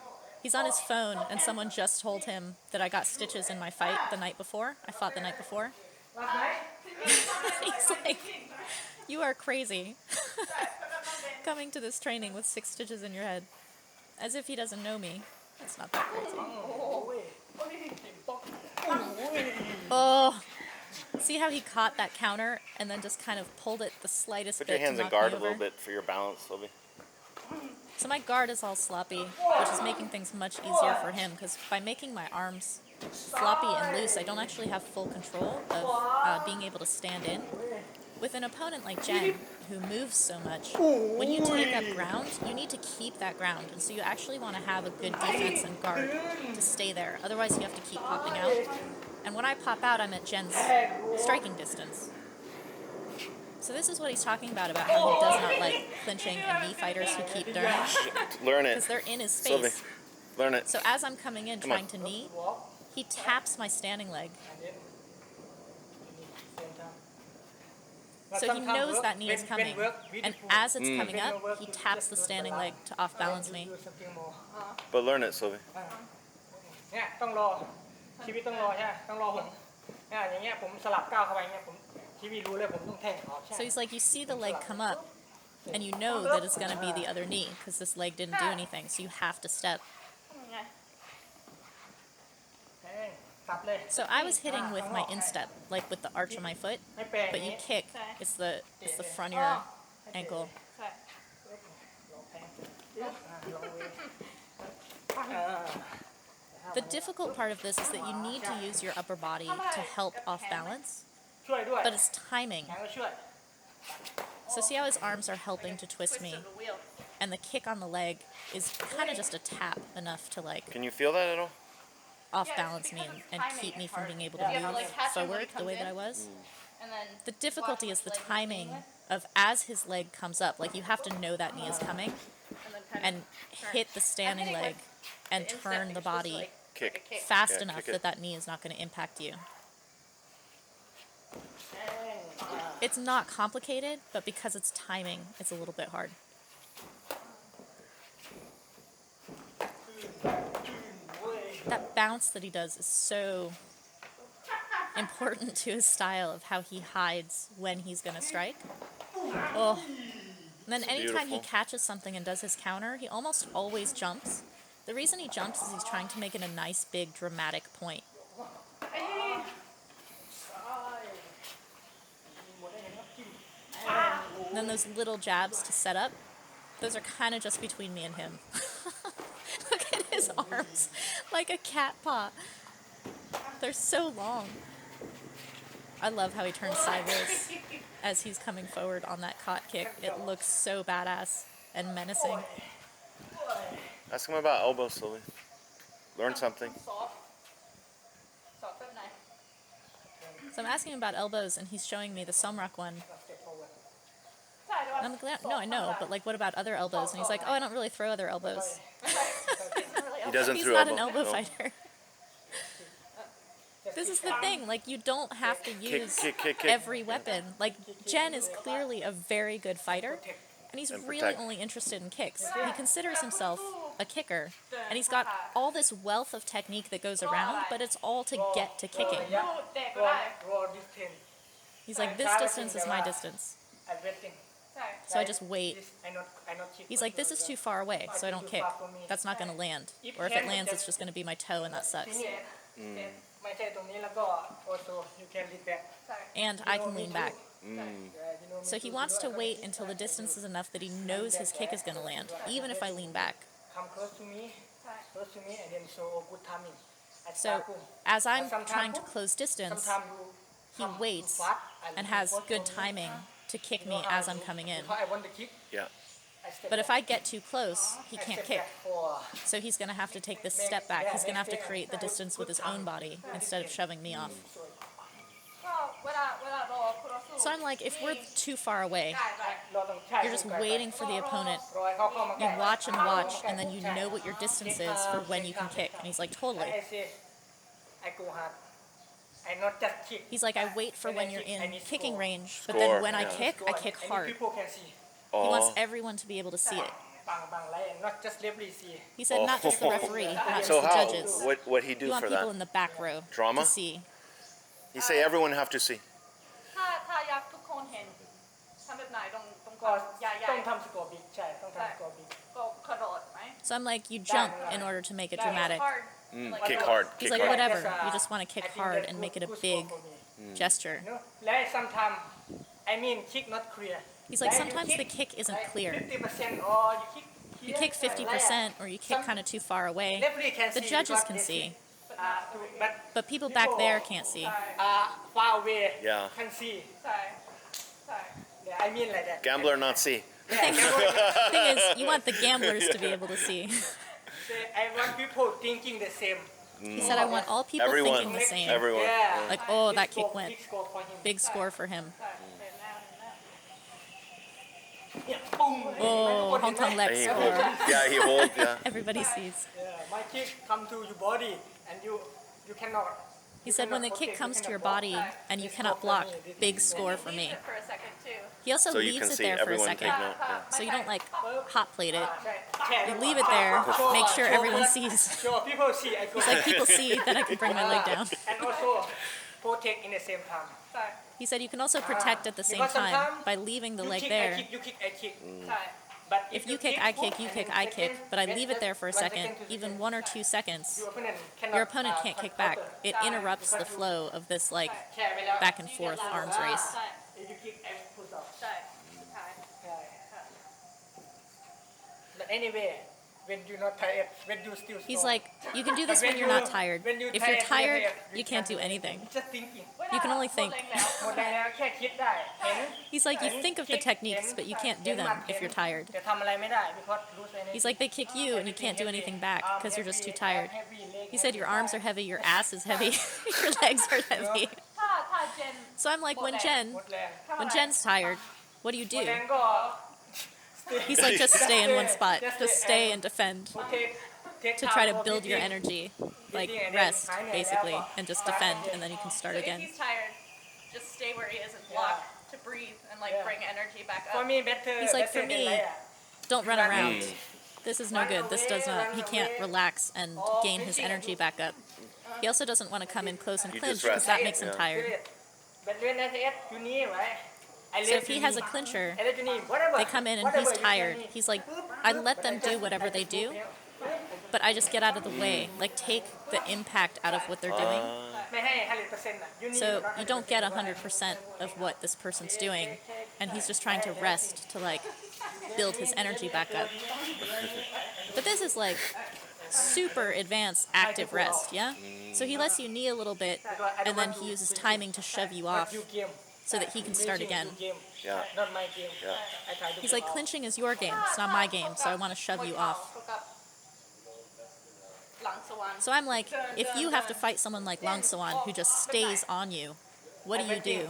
He's on his phone, and someone just told him that I got stitches in my fight the night before. I fought the night before. He's like, you are crazy. Coming to this training with 6 stitches in your head. As if he doesn't know me. That's not that crazy. Oh, see how he caught that counter and then just kind of pulled it the slightest Put bit your hands to in knock guard me a little over? bit for your balance, Sylvie. So my guard is all sloppy, which is making things much easier for him, because by making my arms floppy and loose, I don't actually have full control of being able to stand in. With an opponent like Jen, who moves so much, when you take up ground, you need to keep that ground, and so you actually want to have a good defense and guard to stay there. Otherwise, you have to keep popping out. And when I pop out, I'm at Jen's striking distance. So this is what he's talking about how he does not like clinching and knee fighters who keep turning, Learn it. because they're in his Sylvie, space. learn it. So as I'm coming in Come on. trying to knee, he taps my standing leg. So he knows that knee is coming, and as it's coming up, he taps the standing leg to off-balance me. But learn it, Sylvie. เนี่ยต้องรอชีวิตต้องรอใช่ไหมต้องรอผมเนี่ยอย่างเงี้ยผมสลับก้าวเข้าไปอย่างเงี้ยผมชีวิตรู้เลยผมต้องแทงออกใช่ So he's like, you see the leg come up, and you know that it's going to be the other knee, because this leg didn't do anything, so you have to step. แทงกลับเลย So I was hitting with my instep, like with the arch of my foot, ไม่แปลง but you kick, it's the front of your ankle. ลองแทงลองเว The difficult part of this is that you need to use your upper body to help off balance, ช่วยด้วย but it's timing. แทงก็ช่วย So see how his arms are helping to twist me, and the kick on the leg is kind of just a tap enough to like Can you feel that at all? off balance me and keep me from being able to move forward the way that I was. The difficulty is the timing of as his leg comes up, like you have to know that knee is coming and hit the standing leg and turn the body Kick. fast Yeah, enough kick it. that that knee is not going to impact you. It's not complicated, but because it's timing, it's a little bit hard. That bounce that he does is so important to his style of how he hides when he's going to strike. Oh. And then anytime he beautiful. catches something and does his counter, he almost always jumps. The reason he jumps is he's trying to make it a nice, big, dramatic point. And then those little jabs to set up, those are kind of just between me and him. Look at his arms, like a cat paw. They're so long. I love how he turns sideways as he's coming forward on that caught kick. It looks so badass and menacing. Ask him about elbows, Sylvie. Learn something. So I'm asking him about elbows, and he's showing me the Somrak one. And I'm like, no, I know, but like, what about other elbows? And he's like, oh, I don't really throw other elbows. He doesn't He's throw not elbow. an elbow No. fighter. This is the thing, like, you don't have to use kick. every weapon. Like, Jen is clearly a very good fighter, and he's And really protect. only interested in kicks. He considers himself a kicker, and he's got all this wealth of technique that goes around, but it's all to get to kicking. รอ distance He's like, this distance is my distance, I'm waiting so I just wait. This I not kick He's like, this is too far away, so I don't kick. That's not going to land. Or if it lands, it's just going to be my toe, and that ที sucks. นี้ไม่ใช่ตรงนี้แล้วก็ also you can lead back And I can lean back. You know So he wants to wait until the distance is enough that he knows his kick is going to land, even if I lean back. come close to me and then show good timing I So start boom. as I'm trying to close distance, Sometimes you he waits and has good timing to kick me as I'm coming in. If I want to kick Yeah. I step But if I get too close, he I can't step kick. back for So he's going to have to take this step back. He's going to have to create the distance with his own body instead of shoving me off. So I'm like, if we're too far away, เราต้องใช่ you're just waiting for the opponent. รอให้เขาเข้ามาใกล้ You watch and watch, and then you know what your distance is for when you can kick. And he's like, totally. I say I go hard I not just kick He's like, I wait for when you're in kicking range, but Score, then when I yeah. kick, I kick And hard. people can see He wants Oh. everyone to be able to see it. บางไลน์ not just referee see He said not just the referee, not just So the how? judges. What he do You want for people that? in the back row Drama? to see. He say everyone have to see. ถ้าอยากทุกคนเห็นทำแบบไหนต้อง ก็ ใหญ่ ต้องทำสกอร์บิ๊กใช่ต้องทำสกอร์บิ๊ก ๆก็กระโดดไหม So I'm like, you jump in order to make it dramatic. hard like Kick hard. He's Kick like, hard. whatever. Yes, You just want to kick I think hard that's and make it a good big score for me. gesture. No, like sometimes I mean kick not clear He's like, sometimes the kick isn't clear. 50% or you kick You kick 50% or you kick kind of too far away. Referee can The see judges because can they see, but but people back there can't see. far away Yeah. can see ใช่ใช่ yeah, I mean like that Gambler not see. Thing is, you want the gamblers to be able to see. I want people thinking the same He said, I want all people Everyone. thinking the same. Everyone. Yeah. Like, oh, that Big kick score, went. big score for him. Big score for him. ใช่เห็นแล้ว Yeah, boom. Oh, Hongthonglek And he score. hold. Yeah, he hold. Yeah. Everybody sees. Yeah, my kick come to your body and you cannot. He said, when the kick comes to your body and you cannot block, big score for me. Leave it for a second too. He also So you leaves can it see there for a everyone second. take note. Yeah. So you don't like hot plate it. ใช่ You leave it there, make sure everyone sees. Sure, people see. I go. It's like people see that I can bring my leg down. And also protect in the same time. ใช่ He said you can also protect at the same time by leaving the leg there. You kick, I kick. ใช่ But If you kick, I kick, you kick, I kick, but I leave it there for a second, even 1 or 2 seconds. Your opponent can't kick back. It interrupts the flow of this like back and forth arms race. ใช่ If you kick, I push up. ใช่สุดท้าย But anyway, when you're not tired, when you still He's strong, like, you can do this when you're not tired. If you're tired, you can't do anything. just thinking. You can only think. หมดแรงแล้วแค่คิดได้เห็น He's like, you think of the techniques, but you can't do them if you're tired. แต่ทำอะไรไม่ได้ because lose energy. He's like, they kick you and you can't do anything back because you're just too tired. He said, your arms are heavy, your ass is heavy, your legs are heavy. ถ้าเจน So I'm like, หมดแรง when Jen's tired, what do you หมด do? แรงก็ He's like, just stay in one spot, just stay and defend. take To try to time for build your breathing. energy, like rest basically, and just defend, and then you can start If again. he's tired, just stay where he is and block to breathe and like bring energy back For up. me better He's like, for better me, than like, Don't run around. This is no good. This does not. He can't relax and gain his energy back up. He also doesn't want to come in close and You clinch just because rest. that makes him Yeah. tired. But when I say you need, right? I So let if he you has a need. clincher, I let you need. Whatever. they come in and whatever he's you tired. tell me. He's like, I let them do whatever they do, but I just get out of the way. Like, take the impact out of what they're doing. ไม่ให้ 100% น่ะ you need So not you don't get 100% of what this person's doing, and he's just trying to rest to like build his energy back up. But this is like super advanced active rest, yeah? So he lets you knee a little bit, and then he uses timing to shove you But off you game. so that he can start again. You game. Yeah. Not my game. Yeah. I try to He's go like, out. clinching is your game, it's not my game, so I want to shove you off. หลังสวรรค์ So I'm like, if you have to fight someone like Lang Sawan who just stays on you, what do you do?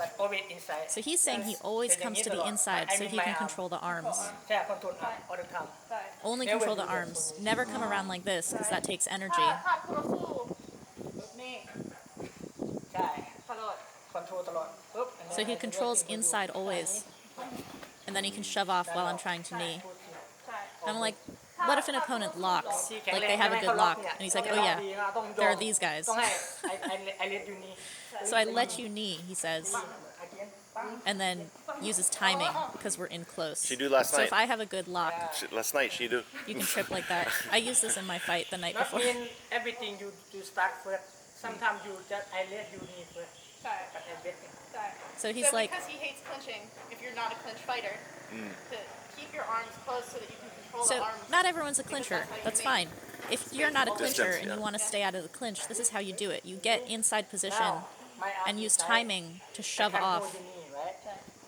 But always inside. So he's saying he always comes to the inside so he can control the arms. ใช่ control all the time. ใช่ Only control the arms. Never come around like this because that takes energy. ถ้าคู่ต่อสู้นี่ ใช่ ตลอด control ตลอดปุ๊บ So he controls inside always. And then he can shove off while I'm trying to knee. ใช่ And I'm like, what if an opponent locks? Like they have a good lock. And he's like, oh yeah, there are these guys. ต้องให้ I let you knee. So I let you knee, he says, Again. and then uses timing because we're in close. She do last So if night. I have a good lock, Last night she do. you can trip like that. I used this in my fight the night Not before. mean everything you start first. Sometimes you just I let you knee first. ใช่ But I bet it. ใช่ So he's like, because he hates clinching, if you're not a clinch fighter, to keep your arms close so that you can control so the arms. not everyone's a clincher. That's fine. If you're not a clincher Distance, and you yeah. want to stay out of the clinch, this is how you do it. You get inside position Now, my arm and use is tight. timing to shove I can't off. hold your knee, right?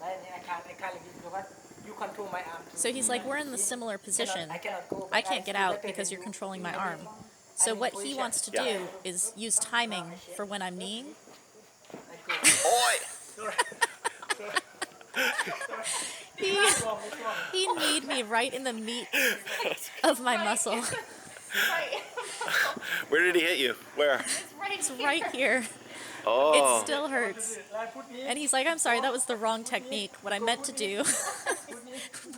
Right? I can't let you because you control my arm. So he's like, we're in the similar position. I cannot go. I can't get out because you're controlling my arm. So what he wants to do is use timing for when I'm kneeing I go. Oi! He kneed me right in the meat of my muscle. Right. Where did he hit you? Where? It's It's right here. Oh. It still hurts. And he's like, I'm sorry, that was the wrong technique. What I meant to do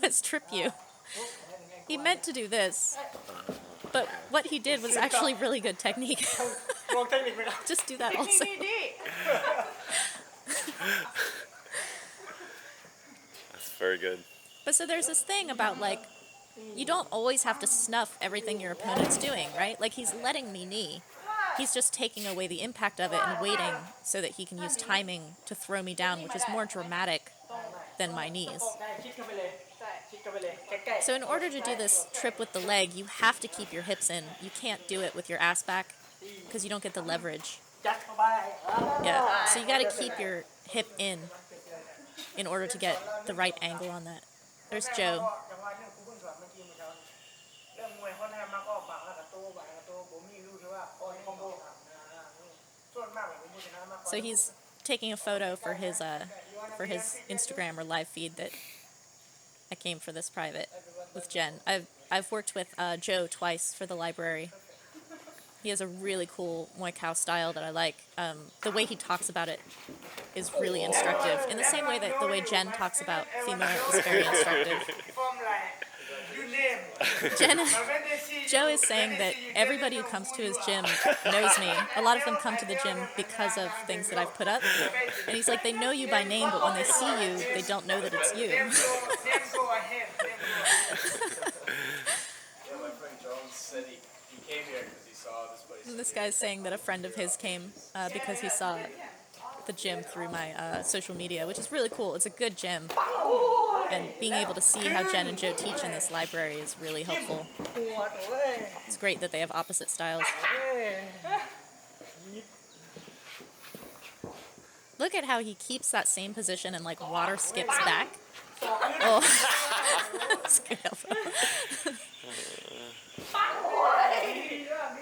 was trip you. He meant to do this. But what he did was actually really good technique. ลองเทคนิคไหมครับ Just do that also. DVD. That's very good. But so there's this thing about like, you don't always have to snuff everything your opponent's doing, right? Like he's letting me knee. He's just taking away the impact of it and waiting so that he can use timing to throw me down, which is more dramatic than my knees. ได้ชิดเข้าไปเลยชิดเข้าไปเลยใกล้ๆ So in order to do this trip with the leg, you have to keep your hips in. You can't do it with your ass back because you don't get the leverage. ยัดเข้าไป Yeah. So you got to keep your hip in order to get the right angle on that. There's Joe. จังหวะที่คุณเพิ่งสอนเมื่อกี้เมื่อเช้าเรื่องมวยเขาแนะนำมาก็บังแล้วกับตัวผมนี่รู้แค่ว่าคอมโบส่วนมากผมชนะมากกว่า So he's taking a photo for his Instagram or live feed that I came for this private with Jen. I've worked with Joe twice for the library. He has a really cool Muay Thai style that I like. The way he talks about it is really instructive. In the same way that the way Jen talks about Femeu is very instructive. ฟอร์มไหลยูเนม Jen, Joe is saying that everybody who comes to his gym knows me. A lot of them come to the gym because of things that I've put up. And he's like, they know you by name, but when they see you, they don't know that it's you. My friend Jones said he came here because he saw this place. And this guy's saying that a friend of his came because he saw the gym through my social media, which is really cool. It's a good gym. And being able to see how Jen and Joe teach in this library is really helpful. ปวดเว้ย It's great that they have opposite styles. เว้ย Look at how he keeps that same position and like water skips back. Oh, that's a good elbow.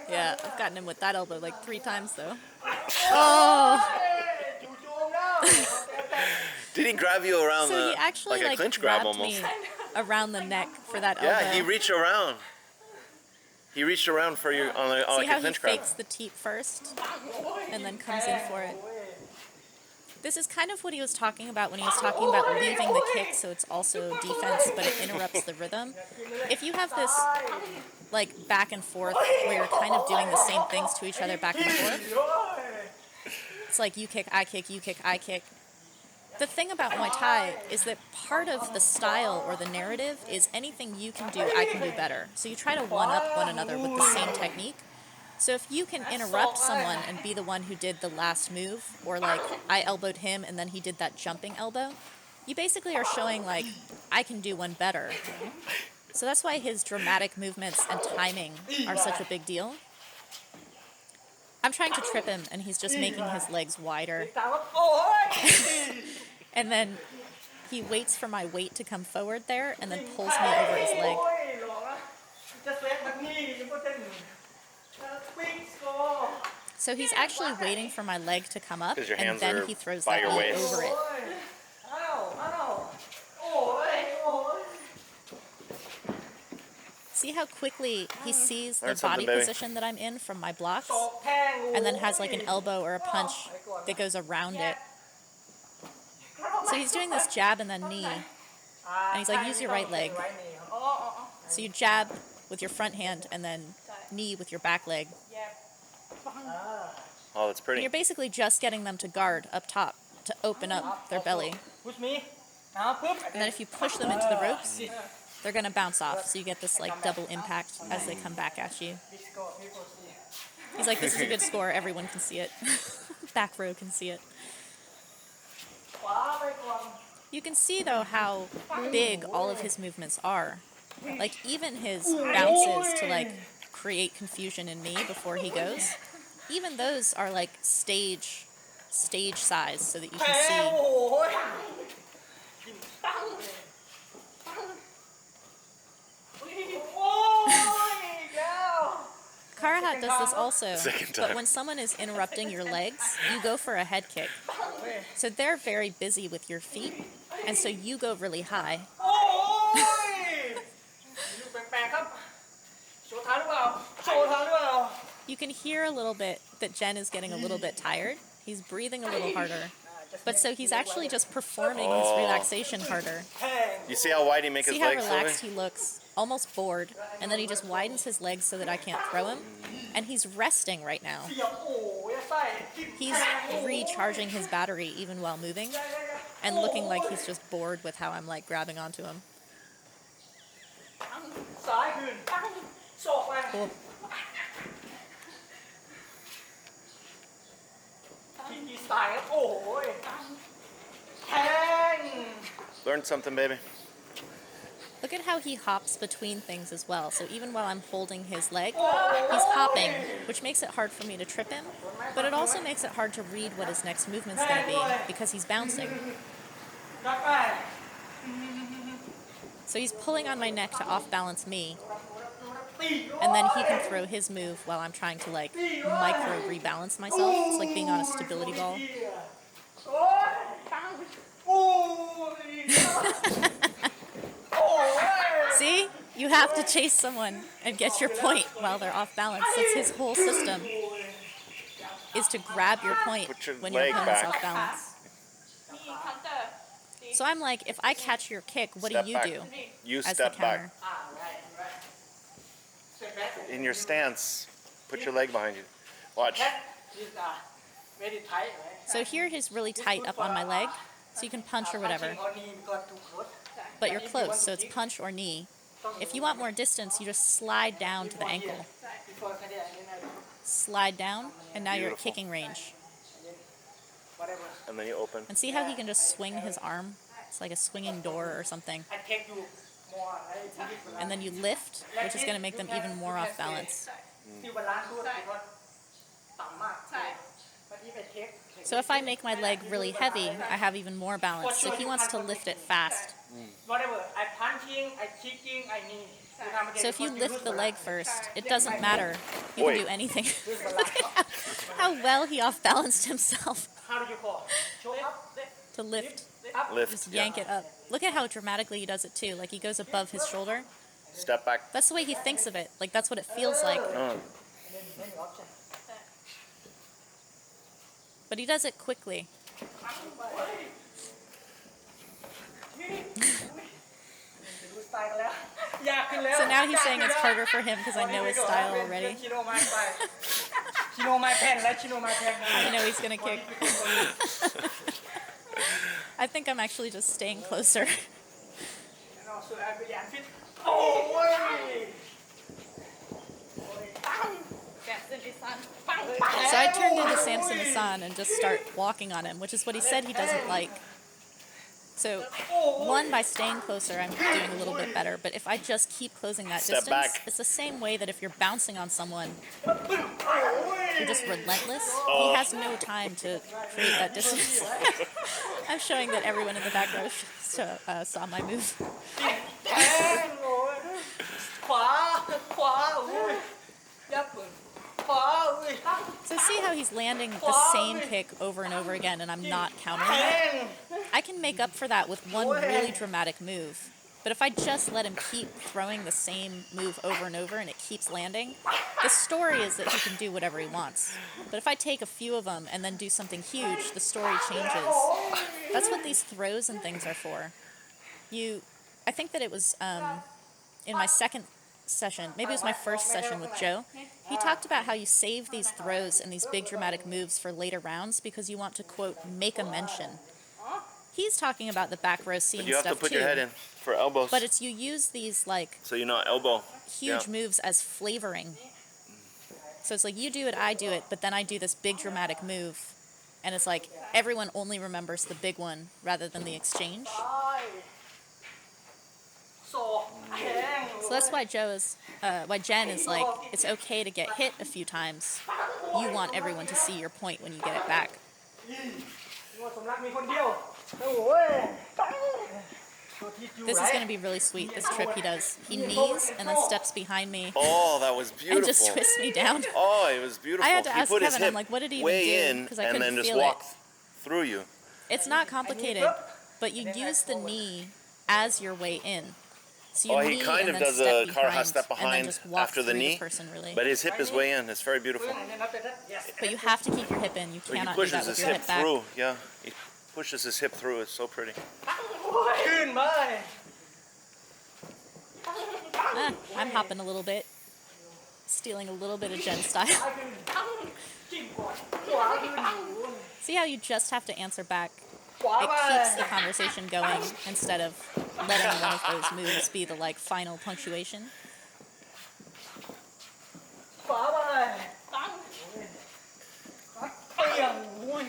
Yeah, I've gotten him with that elbow like 3 times though. Oh, จู่โจมแล้ว Did he grab you around so he the actually like a like clinch grab grabbed almost? me around the neck for that Yeah, he elbow. reached around. He reached around for you on See like a how he clinch grab. fakes the teep first and then comes in for it. This is kind of what he was talking about when he was talking about leaving the kick so it's also defense, but it interrupts the rhythm. If you have this like back and forth where you're kind of doing the same things to each other back and forth, it's like you kick, I kick, you kick, I kick. The thing about Muay Thai is that part of the style or the narrative is anything you can do, I can do better. So you try to one-up one another with the same technique. So if you can interrupt someone and be the one who did the last move, or like I elbowed him and then he did that jumping elbow, you basically are showing like I can do one better. So that's why his dramatic movements and timing are such a big deal. I'm trying to trip him and he's just making his legs wider. ถามว่าโอ้ย And then he waits for my weight to come forward there and then pulls me over his leg. โอ้ยหลอกนะจะเซฟแบบนี้ยังไม่เต้นปิ้งโซ่ So he's actually waiting for my leg to come up 'Cause your and hands then are he throws by that your knee waist. over it. อ้าวโอ้ย See how quickly he sees the Learn something, body baby. position that I'm in from my blocks? ศอกแทง And then has like an elbow or a punch that goes around it. So he's doing this jab and then knee. And he's like, use your right leg. So you jab with your front hand and then knee with your back leg. Oh, that's And pretty. you're basically just getting them to guard up top to open up their belly. พุชมีปึ๊บ And then if you push them into the ropes, they're going to bounce off. So you get this like double impact as they come back at you. He's like, this is a good score. Everyone can see it. Back row can see it. ขวาไปก่อน You can see though how big all of his movements are. Like even his bounces to like create confusion in me before he goes. Even those are like stage size so that you แท can ง see. โอ้ยโอ้ยแล้ว Karahat does this also, Second but time. when someone is interrupting your legs, you go for a head kick. So they're very busy with your feet, and so you go really high. โอ้ยดูแปลกๆครับโชว์เท้าหรือเปล่าโชว์เท้าหรือเปล่า You can hear a little bit that Jen is getting a little bit tired. He's breathing a little harder. But so he's actually just performing his relaxation harder. You see how wide he makes See his how legs, relaxed Sylvie? he looks, almost bored, and then he just widens his legs so that I can't throw him. And he's resting right now. เสียบโอ้ยไส้จิ้ม He's recharging his battery even while moving and looking like he's just bored with how I'm like grabbing onto him. ซ้ายคืนโชกไป Cool. ทีสายครับโอ้ยแทง Learn something, baby. Look at how he hops between things as well. So even while I'm holding his leg, he's hopping, which makes it hard for me to trip him. But it also makes it hard to read what his next movement's going to be because he's bouncing. รับไป So he's pulling on my neck to off-balance me, ตี and then he can throw his move while I'm trying to like micro rebalance myself. It's like being on a stability ball. โอ้ยโอ้ยโอ้ย See? You have to chase someone and get your point while they're off balance. That's his whole system, is to grab your point Put your when your leg opponent's back. off balance. นี่คันเตอร์ตี So I'm like, if I catch your kick, what Step do you back. do You as the step counter? back. อ่าไรเสร็จแล้ว In your stance, put your leg behind you. Watch. แค่ดีจ้าเวทีไทย So here he's really tight up on my leg, so you can punch or whatever. But you're close, so it's punch or knee. If you want more distance, you just slide down to the ankle. Slide down, and now you're at Beautiful. kicking range. And then you open. And see how he can just swing his arm? It's like a swinging door or something. And then you lift, which is going to make them even more off balance. ที่บาลานซ์ด้วยถือว่าต่ำมาก ใช่ วันนี้ไปเทค So if I make my leg really heavy, I have even more balance. So he wants to lift it fast. whatever I punching I kicking I knee So if you lift the leg first, it doesn't matter. You can do anything. Look at how well he off-balanced himself how do you call show up to lift. Lift. Just yank it up. Look at how dramatically he does it too. Like he goes above his shoulder. Step back. That's the way he thinks of it. Like that's what it feels like. But he does it quickly. ดูสไตล์กันแล้วยากขึ้นแล้ว So now he's saying it's harder for him because I know his style already. ชิโนไม้ไปชิโนไม้แผ่นและชิโนไม้แผ่น I know he's gonna kick. I think I'm actually just staying closer. แล้วส่วนไอ้พยานฟิตโอ้ย แกะเส้นดิซันปัง So I turned into Samson Hassan and just start walking on him, which is what he said he doesn't like. So, one, by staying closer, I'm doing a little bit better. But if I just keep closing that Step distance, back. it's the same way that if you're bouncing on someone, you're just relentless. He has no time to create that distance. I'm showing that everyone in the back row saw my move. แทงโอ้ยขวาขวาโอ้ยยับเปิดขวาโอ้ย So see how he's landing the same kick over and over again, and I'm not แท countering it? ง I can make up for that with one really dramatic move. But if I just let him keep throwing the same move over and over and it keeps landing, the story is that he can do whatever he wants. But if I take a few of them and then do something huge, the story changes. That's what these throws and things are for. I think that it was in my second session, maybe it was my first session with Joe, he talked about how you save these throws and these big dramatic moves for later rounds because you want to, quote, make a mention. He's talking about the back row seeing But you have stuff to put too. your head in for elbows. But it's you use these like So you not elbow. huge Yeah. moves as flavoring. So it's like you do it, I do it, but then I do this big dramatic move. And it's like everyone only remembers the big one rather than the exchange. ศอกแทง So that's why why Jen is like, it's okay to get hit a few times. You want everyone to see your point when you get it back. สมรักมีคนเดียวโอ้ย to teach you, This is right? going to be really sweet, this trip he does. He knees and then steps behind me Oh, that was beautiful. and just twists me down. Oh, it was beautiful. I had to He ask put his Kevin, I'm hip like, what did he even way do? in 'Cause I and couldn't then just feel it. walked through you. It's not complicated, but you use the knee as your way in. So you Oh, knee he kind and of then does step a car step and then behind just walk after the through knee, person, really. but his hip is way in. It's very beautiful. And then after that, yes. But you have to keep your hip in. You So he cannot do pushes that with his your hip hip back. through. Yeah, he pushes his hip through. It's so pretty. ขึ้นมา I'm hopping a little bit, stealing a little bit of Jen style. จิ้มก่อนขวาขึ้น See how you just have to answer back? ขวา It ไป keeps the conversation going instead of letting one of those moves be the like final punctuation. ขวาไปเปี้ยงโอ้ย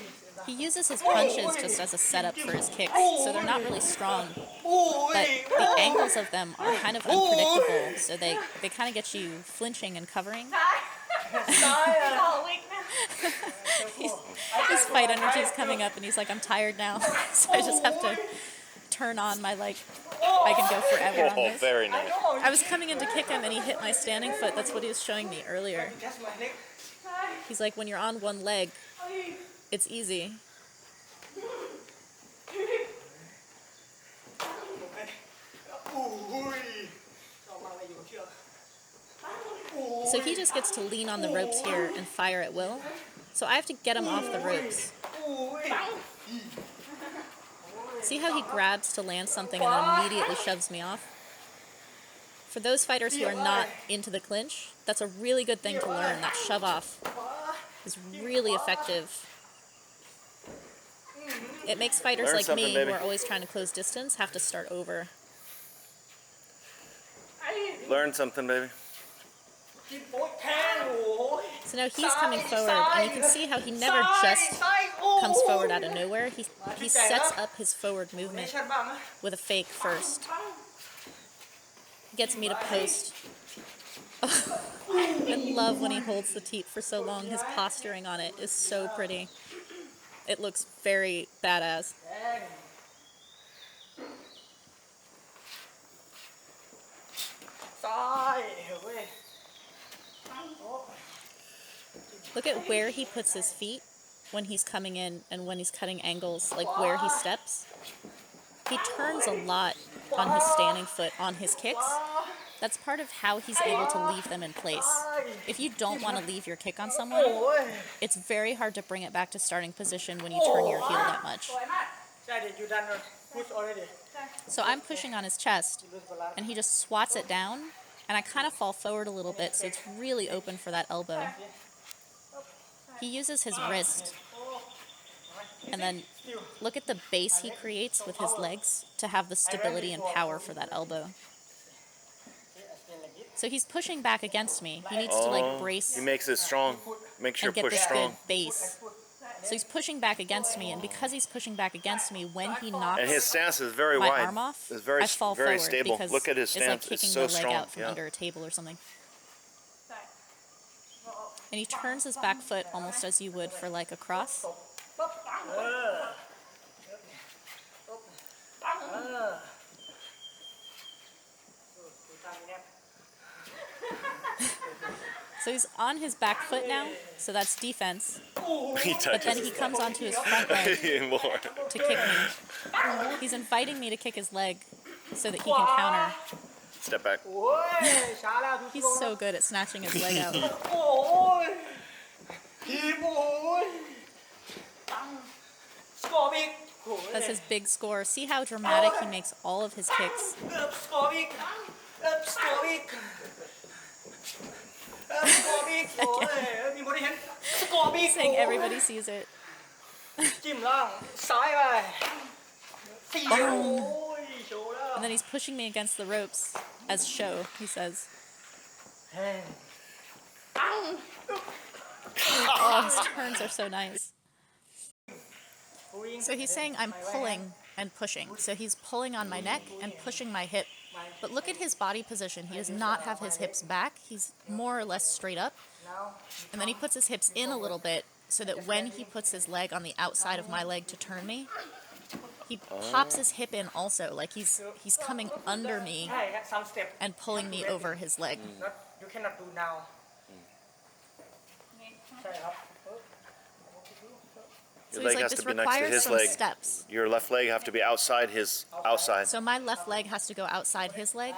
He uses his punches just as a setup for his kicks, so they're not really strong, โอ้ย but the angles of them are kind of unpredictable, so they kind of get you flinching and covering. ซ้ายอ่ะ All weak now. His fight energy is coming up, and he's like, I'm tired now, so I just have to turn on my like, I can go forever on Oh, this. very nice. I was coming in to kick him, and he hit my standing foot. That's what he was showing me earlier. That's my neck. He's like, when you're on one leg, it's easy. โอ้ยชอบมากเลยอยู่กับเชือก So he just gets to lean on the ropes here and fire at will. So I have to get him off the ropes. โอ้ย See how he grabs to land something and then immediately shoves me off? For those fighters who are not into the clinch, that's a really good thing to learn. That shove off is really effective. It makes fighters Learn like something, me, baby. who are always trying to close distance, have to start over. Learn something, baby. กินโป๊ะแทงโอ้ย So now he's coming forward, and you can see how he never just comes forward out of nowhere. He sets up his forward เน movement ชั่นบ้างนะ with a fake first. Gets me to post. I love when he holds the teat for so long. His posturing on it is so pretty. It looks very badass. แทงซ้ายเว้ย Look at where he puts his feet when he's coming in and when he's cutting angles, like where he steps. He turns a lot on his standing foot on his kicks. That's part of how he's able to leave them in place. If you don't want to leave your kick on โอ้ someone, ย it's very hard to bring it back to starting position when you turn your heel that much. ใช่ดิ you done push already So I'm pushing on his chest, lose balance and he just swats it down, and I kind of fall forward a little bit, so it's really open for that elbow. He uses his wrist, and then look at the base he creates with his legs to have the stability and power for that elbow. So he's pushing back against me. He needs to like brace He makes it strong. Makes your and get push this strong. good base. So he's pushing back against me, and because he's pushing back against me, when he knocks And his stance is very my wide. arm off, It's very, I fall very forward stable. because Look at his it's like stance. kicking It's so the leg strong. out from Yeah. under a table or something. And he turns his back foot almost as you would for like a cross. ปั๊บเออเออดูตามนี้ So he's on his back foot now, so that's defense. He But then touches he comes onto his front leg more. to kick me. He's inviting me to kick his leg so that he can counter. Step back. โอ้ยช้าแล้วทุก He's so good at snatching his leg out. โอ้ยทีมโอ้ยสกอร์บิ๊กโอ้ย That's his big score. See how dramatic he makes all of his kicks. สกอร์บิ๊กสกอร์บิ๊กสกอร์บิ๊กโอ้ยมีคนที่เห็นสกอร์บิ๊ก Saying everybody sees it. จิ้มล่างซ้ายไปสี่โอ้ยโชว์แล้ว And then he's pushing me against the ropes as show, he says. เฮ้ย Oh, his turns are so nice. So he's saying I'm pulling and pushing. So he's pulling on my neck and pushing my hip. But look at his body position. He does not have his hips back. He's more or less straight up. And then he puts his hips in a little bit so that when he puts his leg on the outside of my leg to turn me, he pops his hip in also, like he's coming under me ใช่ครับ some step and pulling me over his leg. not you cannot do now ใช่ครับ So Your he's leg like, has this to be next to requires his some leg. steps. Your left leg have to be outside his outside. So my left leg has to go outside his leg.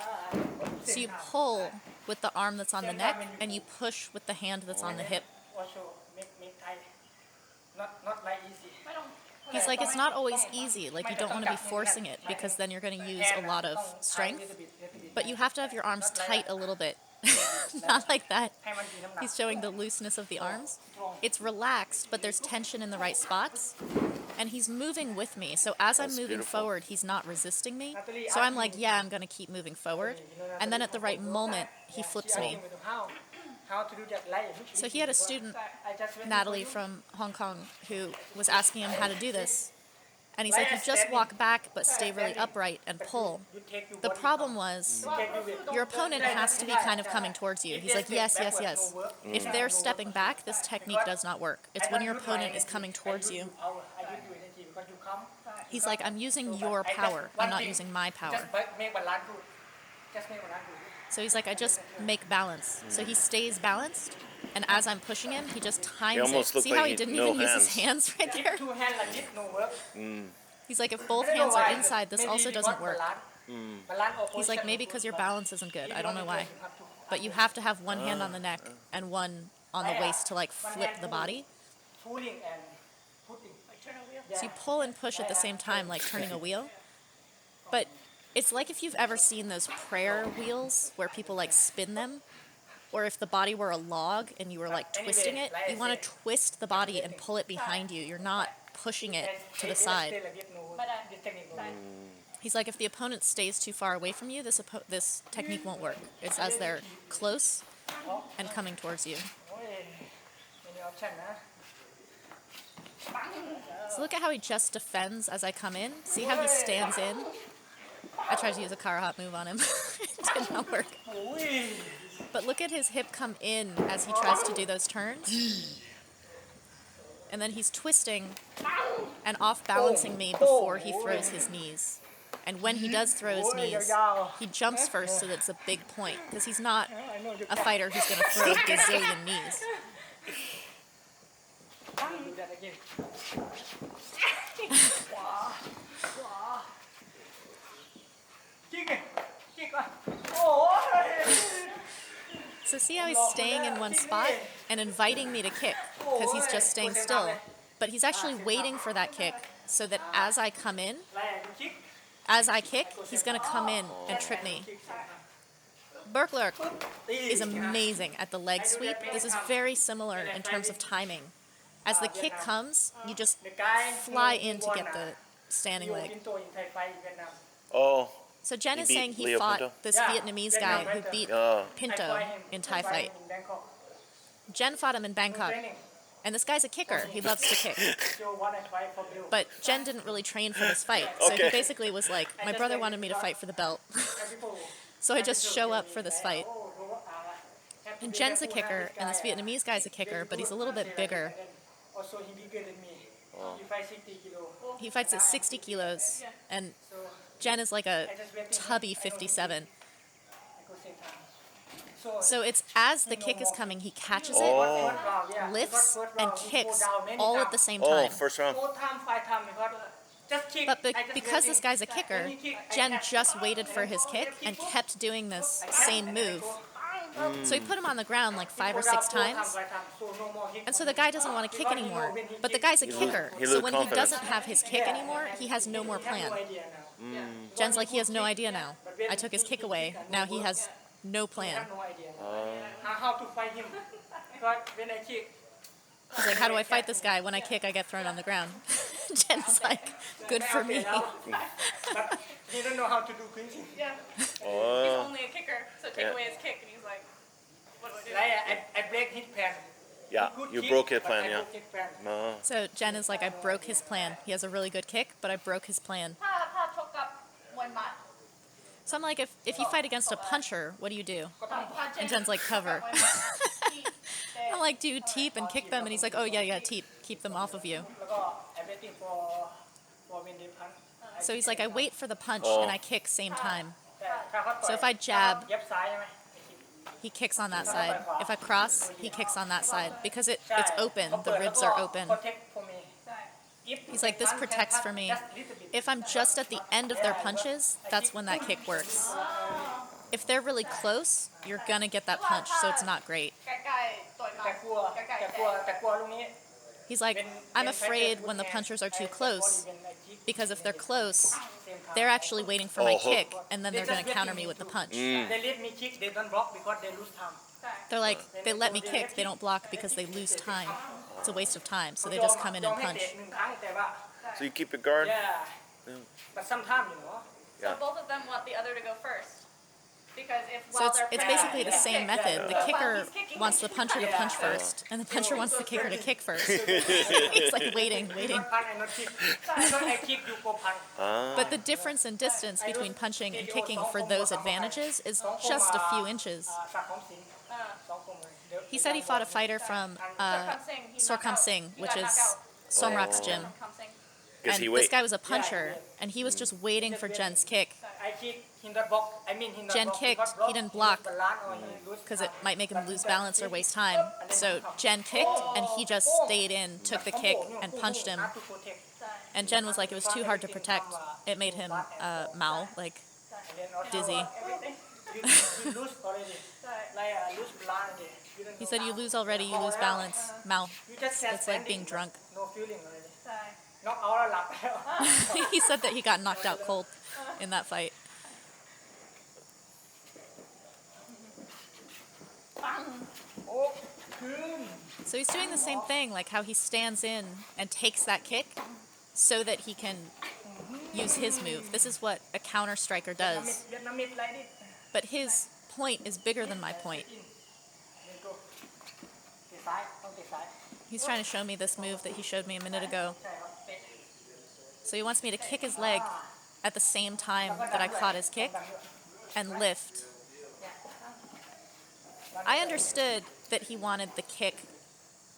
So you pull with the arm that's on the neck, and you push with the hand that's on the hip. also make tight not like easy He's like, it's not always easy. Like, you don't want to be forcing it, because then you're going to use a lot of strength. But you have to have your arms tight a little bit. Not like that. ให้มันมีน้ำหนัก He's showing the looseness of the arms. It's relaxed, but there's tension in the right spots. And he's moving with me. So as I'm That's moving beautiful. forward, he's not resisting me. So I'm like, yeah, I'm going to keep moving forward. And then at the right moment, he flips me. how to do that like So he had a student, I just went Natalie from Hong Kong, who was asking him how to do this. And he's like, you just walk back, but stay really upright and pull. The problem was, your opponent has to be kind of coming towards you. He's like, yes, yes, yes. If they're stepping back, this technique does not work. It's when your opponent is coming towards you. He's like, I'm using your power. I'm not using my power. just make balance good just make balance good So he's like, I just make balance. So he stays balanced. And as I'm pushing him, he just times almost it. looked See like how he he- didn't no even use his hands right there? two hand like this no work He's like, if both hands are inside, this also doesn't work. He's like, maybe because your balance isn't good. I don't know why. But you have to have one hand on the neck and one on the waist to like flip the body. pulling and putting Turn a wheel. So you pull and push at the same time, like turning a wheel. But it's like if you've ever seen those prayer wheels where people like spin them, or if the body were a log and you were like twisting it, you want to twist the body and pull it behind you. You're not pushing it to the side. But this technique no work. He's like, if the opponent stays too far away from you, this technique won't work. It's as they're close and coming towards you. โอ้ยไม่มี option นะ So look at how he just defends as I come in. See how he stands in? I tried to use a Karahot move on him. It did not work. โอ้ย But look at his hip come in as he tries to do those turns. And then he's twisting and off balancing me before he throws his knees. And when he does throw his knees, he jumps first so that it's a big point. Because he's not a fighter who's going to throw a gazillion knees. do that again ขวาจิกจิกอ่ะโอ้ย So see how he's staying in one spot and inviting me to kick because he's just staying still. But he's actually waiting for that kick so that as I come in, แรงจิก as I kick, he's going to come in and trip me. Berklerk is amazing at the leg sweep. This is very similar in terms of timing. As the kick comes, you just fly in to get the standing leg. อินโตอินไทยไฟเวียดนาม Oh, So Jen He is beat saying he Leo fought Pinto? this Yeah. Vietnamese guy who beat Pinto in Thai fight. Jen fought him in Bangkok. And this guy's a kicker. He loves to kick. But Jen didn't really train for this fight. So he Okay. basically was like, my brother wanted me to fight for the belt. So I just show up for this fight. And Jen's a kicker, and this Vietnamese guy's a kicker, but he's a little bit bigger. Also, he bigger than me. He fights 60 kilo. He fights at 60 kilos, and Jen is like a tubby 57. I go same time. So it's as the kick is coming, he catches it, oh, lifts, and kicks all at the same oh, time. first round. 4 time, 5 time because just kick. But I just because this waiting. guy's a kicker, When he kick, I Jen catch. just waited for his kick and kept doing this same move. So he put him on the ground like 5 or 6 times. And so the guy doesn't want to kick anymore. But the guy's a kicker. he So lose when he confidence. doesn't have his kick anymore, he has no more plan. Jen's like, he has no idea now. I took his kick away. Now he has no plan. No idea. How to fight him? Because when I kick, He's like, how do I fight this guy? When I kick, I get thrown on the ground. Jen's like, good for me. but he don't know how to do clinching. Yeah. He's Oh, only a kicker, so take Yeah. away his kick, and he's like, what do I do? Like I break his plan. yeah, Good you kick, broke his but plan, I yeah. broke his plan. No. So Jen is like, I broke his plan. He has a really good kick, but I broke his plan. ถ้าชกกับมวยหมัด So I'm like, if you fight against a puncher, what do you do? ก็ต้อง And Jen's like, cover. I'm like, do you teep and kick them? And he's like, oh, yeah, teep. Keep them off of you. แล้วก็ I waiting for for when they punch. So he's like, I wait for the punch and I kick same time. แต่ถ้าเขาต่อย So if I jab, เย็บซ้ายใช่ไหม he kicks on that side. If I cross, he kicks on that side because it's open. The ribs are open. Protect for me. ใช่ If He's like, this they punch, protects can for punch me. just little bit. If I'm just at the end of their punches, that's when that kick works. If they're really close, you're gonna get that punch, so it's not great. ใกล้ๆต่อยมา แต่กลัว ใกล้ แต่ ๆ กลัวแต่กลัวลูกนี้ He's like, I'm afraid when the punchers are too close, because if they're close, they're actually waiting for my kick, and then they're gonna counter me with the punch. They let me kick, they don't block because they lose time. ใช่ They're like, they let me kick, they don't block because they lose time. It's a waste of time, so they just come in ยอ and มให้ punch. เตะหนึ่งครั้งแต่ว่า So you keep your guard. yeah but sometimes you know So Yeah. both of them want the other to go first. Because if So while it's they're basically the same method. The kicker wants the puncher to punch Yeah. first, and the puncher wants the kicker to kick first. It's like waiting. not punch and not kick because I kick you go punch But the difference in distance between punching and kicking for those advantages is just a few inches. สักของสิงสองคมเลยเดี๋ยว He said he fought a fighter from Sorkham Singh, which is Somrak's gym. Because And he this wait. guy was a puncher, and he was just waiting for Jen's kick I kick he not block I mean he not Jen block kicked, because block he didn't block. balance or he lose because it might make him lose balance or waste time. So Jen kicked, and he just stayed in, took the kick, and punched him. Hard to protect. And Jen was like, it was too hard to protect. It made him Mao, like And then also, dizzy. Everything. you lose already like lose balance already. You don't He know. said, you lose already, you lose balance. Mao. You just stand It's like standing, being drunk. no feeling already ใช่ knock out แล้วหลับแล้ว He said that he got knocked out cold in that fight. โอ้คืน So he's doing the same thing, like how he stands in and takes that kick so that he can use his move. This is what a counter striker does. เวียดนามิดไรดิ But his point is bigger than my point. เตะซ้ายต้องเตะซ้าย He's trying to show me this move that he showed me a minute ago. ใช่ครับเตะ So he wants me to kick his leg at the same time that I caught his kick and lift. I understood that he wanted the kick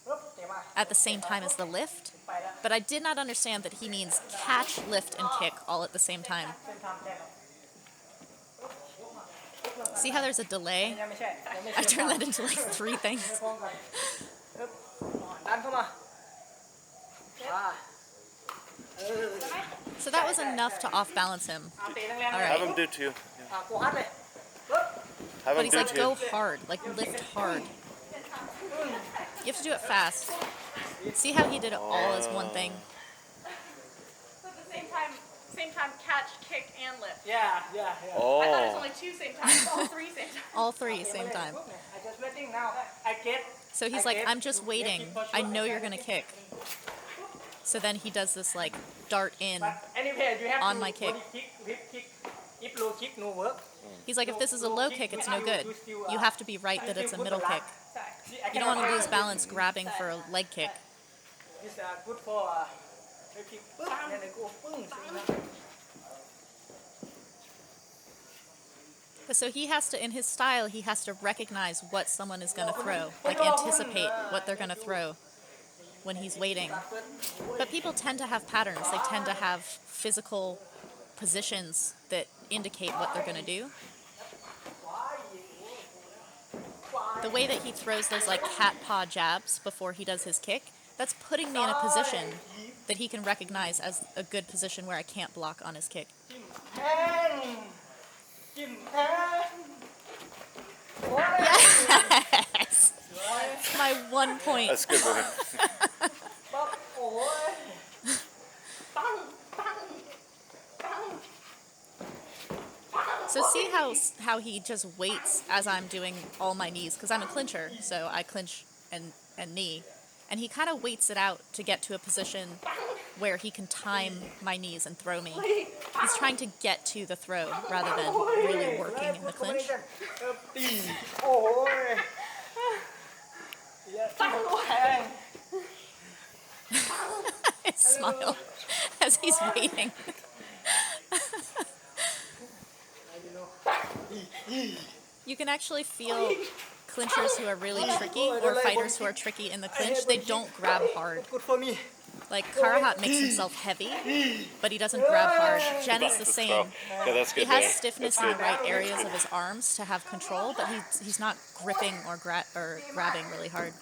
ปึ๊บเตะมา at the same time as the lift, ไปแล้ว but I did not understand that he means catch, lift, and kick all at the same time. เส้นทางแทน See how there's a delay? ยังไม่ใช่ยังไม่ I เชื่อ turned that into like 3 things. ไม่พร้อมกันปึ๊บดันเข้ามาอ่า So that was enough to off balance him. เอาเตะแรงๆ All เลย right. Have him do two. อ่ะโกฮัดเลยปึ๊บ Have But him he's do like, two. go hard, like lift hard. You have to do it fast. See how he did it all as one thing? So at the same time catch, kick, and lift. yeah I thought it was Oh. only 2 same times, all 3 same times. All 3 same time. I just waiting now I get So he's like, I'm just waiting. I know you're gonna kick. So then he does this like dart in. but anyway you have On to my kick. body kick whip kick if low kick no work He's like, if this is a low kick, it's no good. You have to be right that it's a middle kick. ใช่ See, I You don't want to cannot- lose balance grabbing for a leg kick. This good for whip kick ปึ๊บ then I go ปึ้ง So he has to, in his style, he has to recognize what someone is going to throw, like anticipate what they're going to throw when he's waiting. But people tend to have patterns. They tend to have physical positions that indicate what they're going to do. The way that he throws those like cat paw jabs before he does his kick, that's putting me in a position that he can recognize as a good position where I can't block on his kick. แทงจิ้มแทงโอ้ย Yes! My 1 point. That's good moving. ปั๊บโอ้ย ปังปังปัง So see how he just waits as I'm doing all my knees, because I'm a clincher, so I clinch and knee. And he kind of waits it out to get to a position where he can time my knees and throw me. He's trying to get to the throw rather than really working in the clinch. ตีโอ้ยจิ้มแทง I smile as he's waiting. You can actually feel clinchers who are really tricky or fighters who are tricky in the clinch. They don't grab hard. Good for me Like Karahat makes himself heavy, but he doesn't grab hard. Jenny's the Let's same. go. Yeah, that's He good. has Danny. stiffness That's in the good. right areas of his arms to have control, but he's not gripping or grabbing really hard.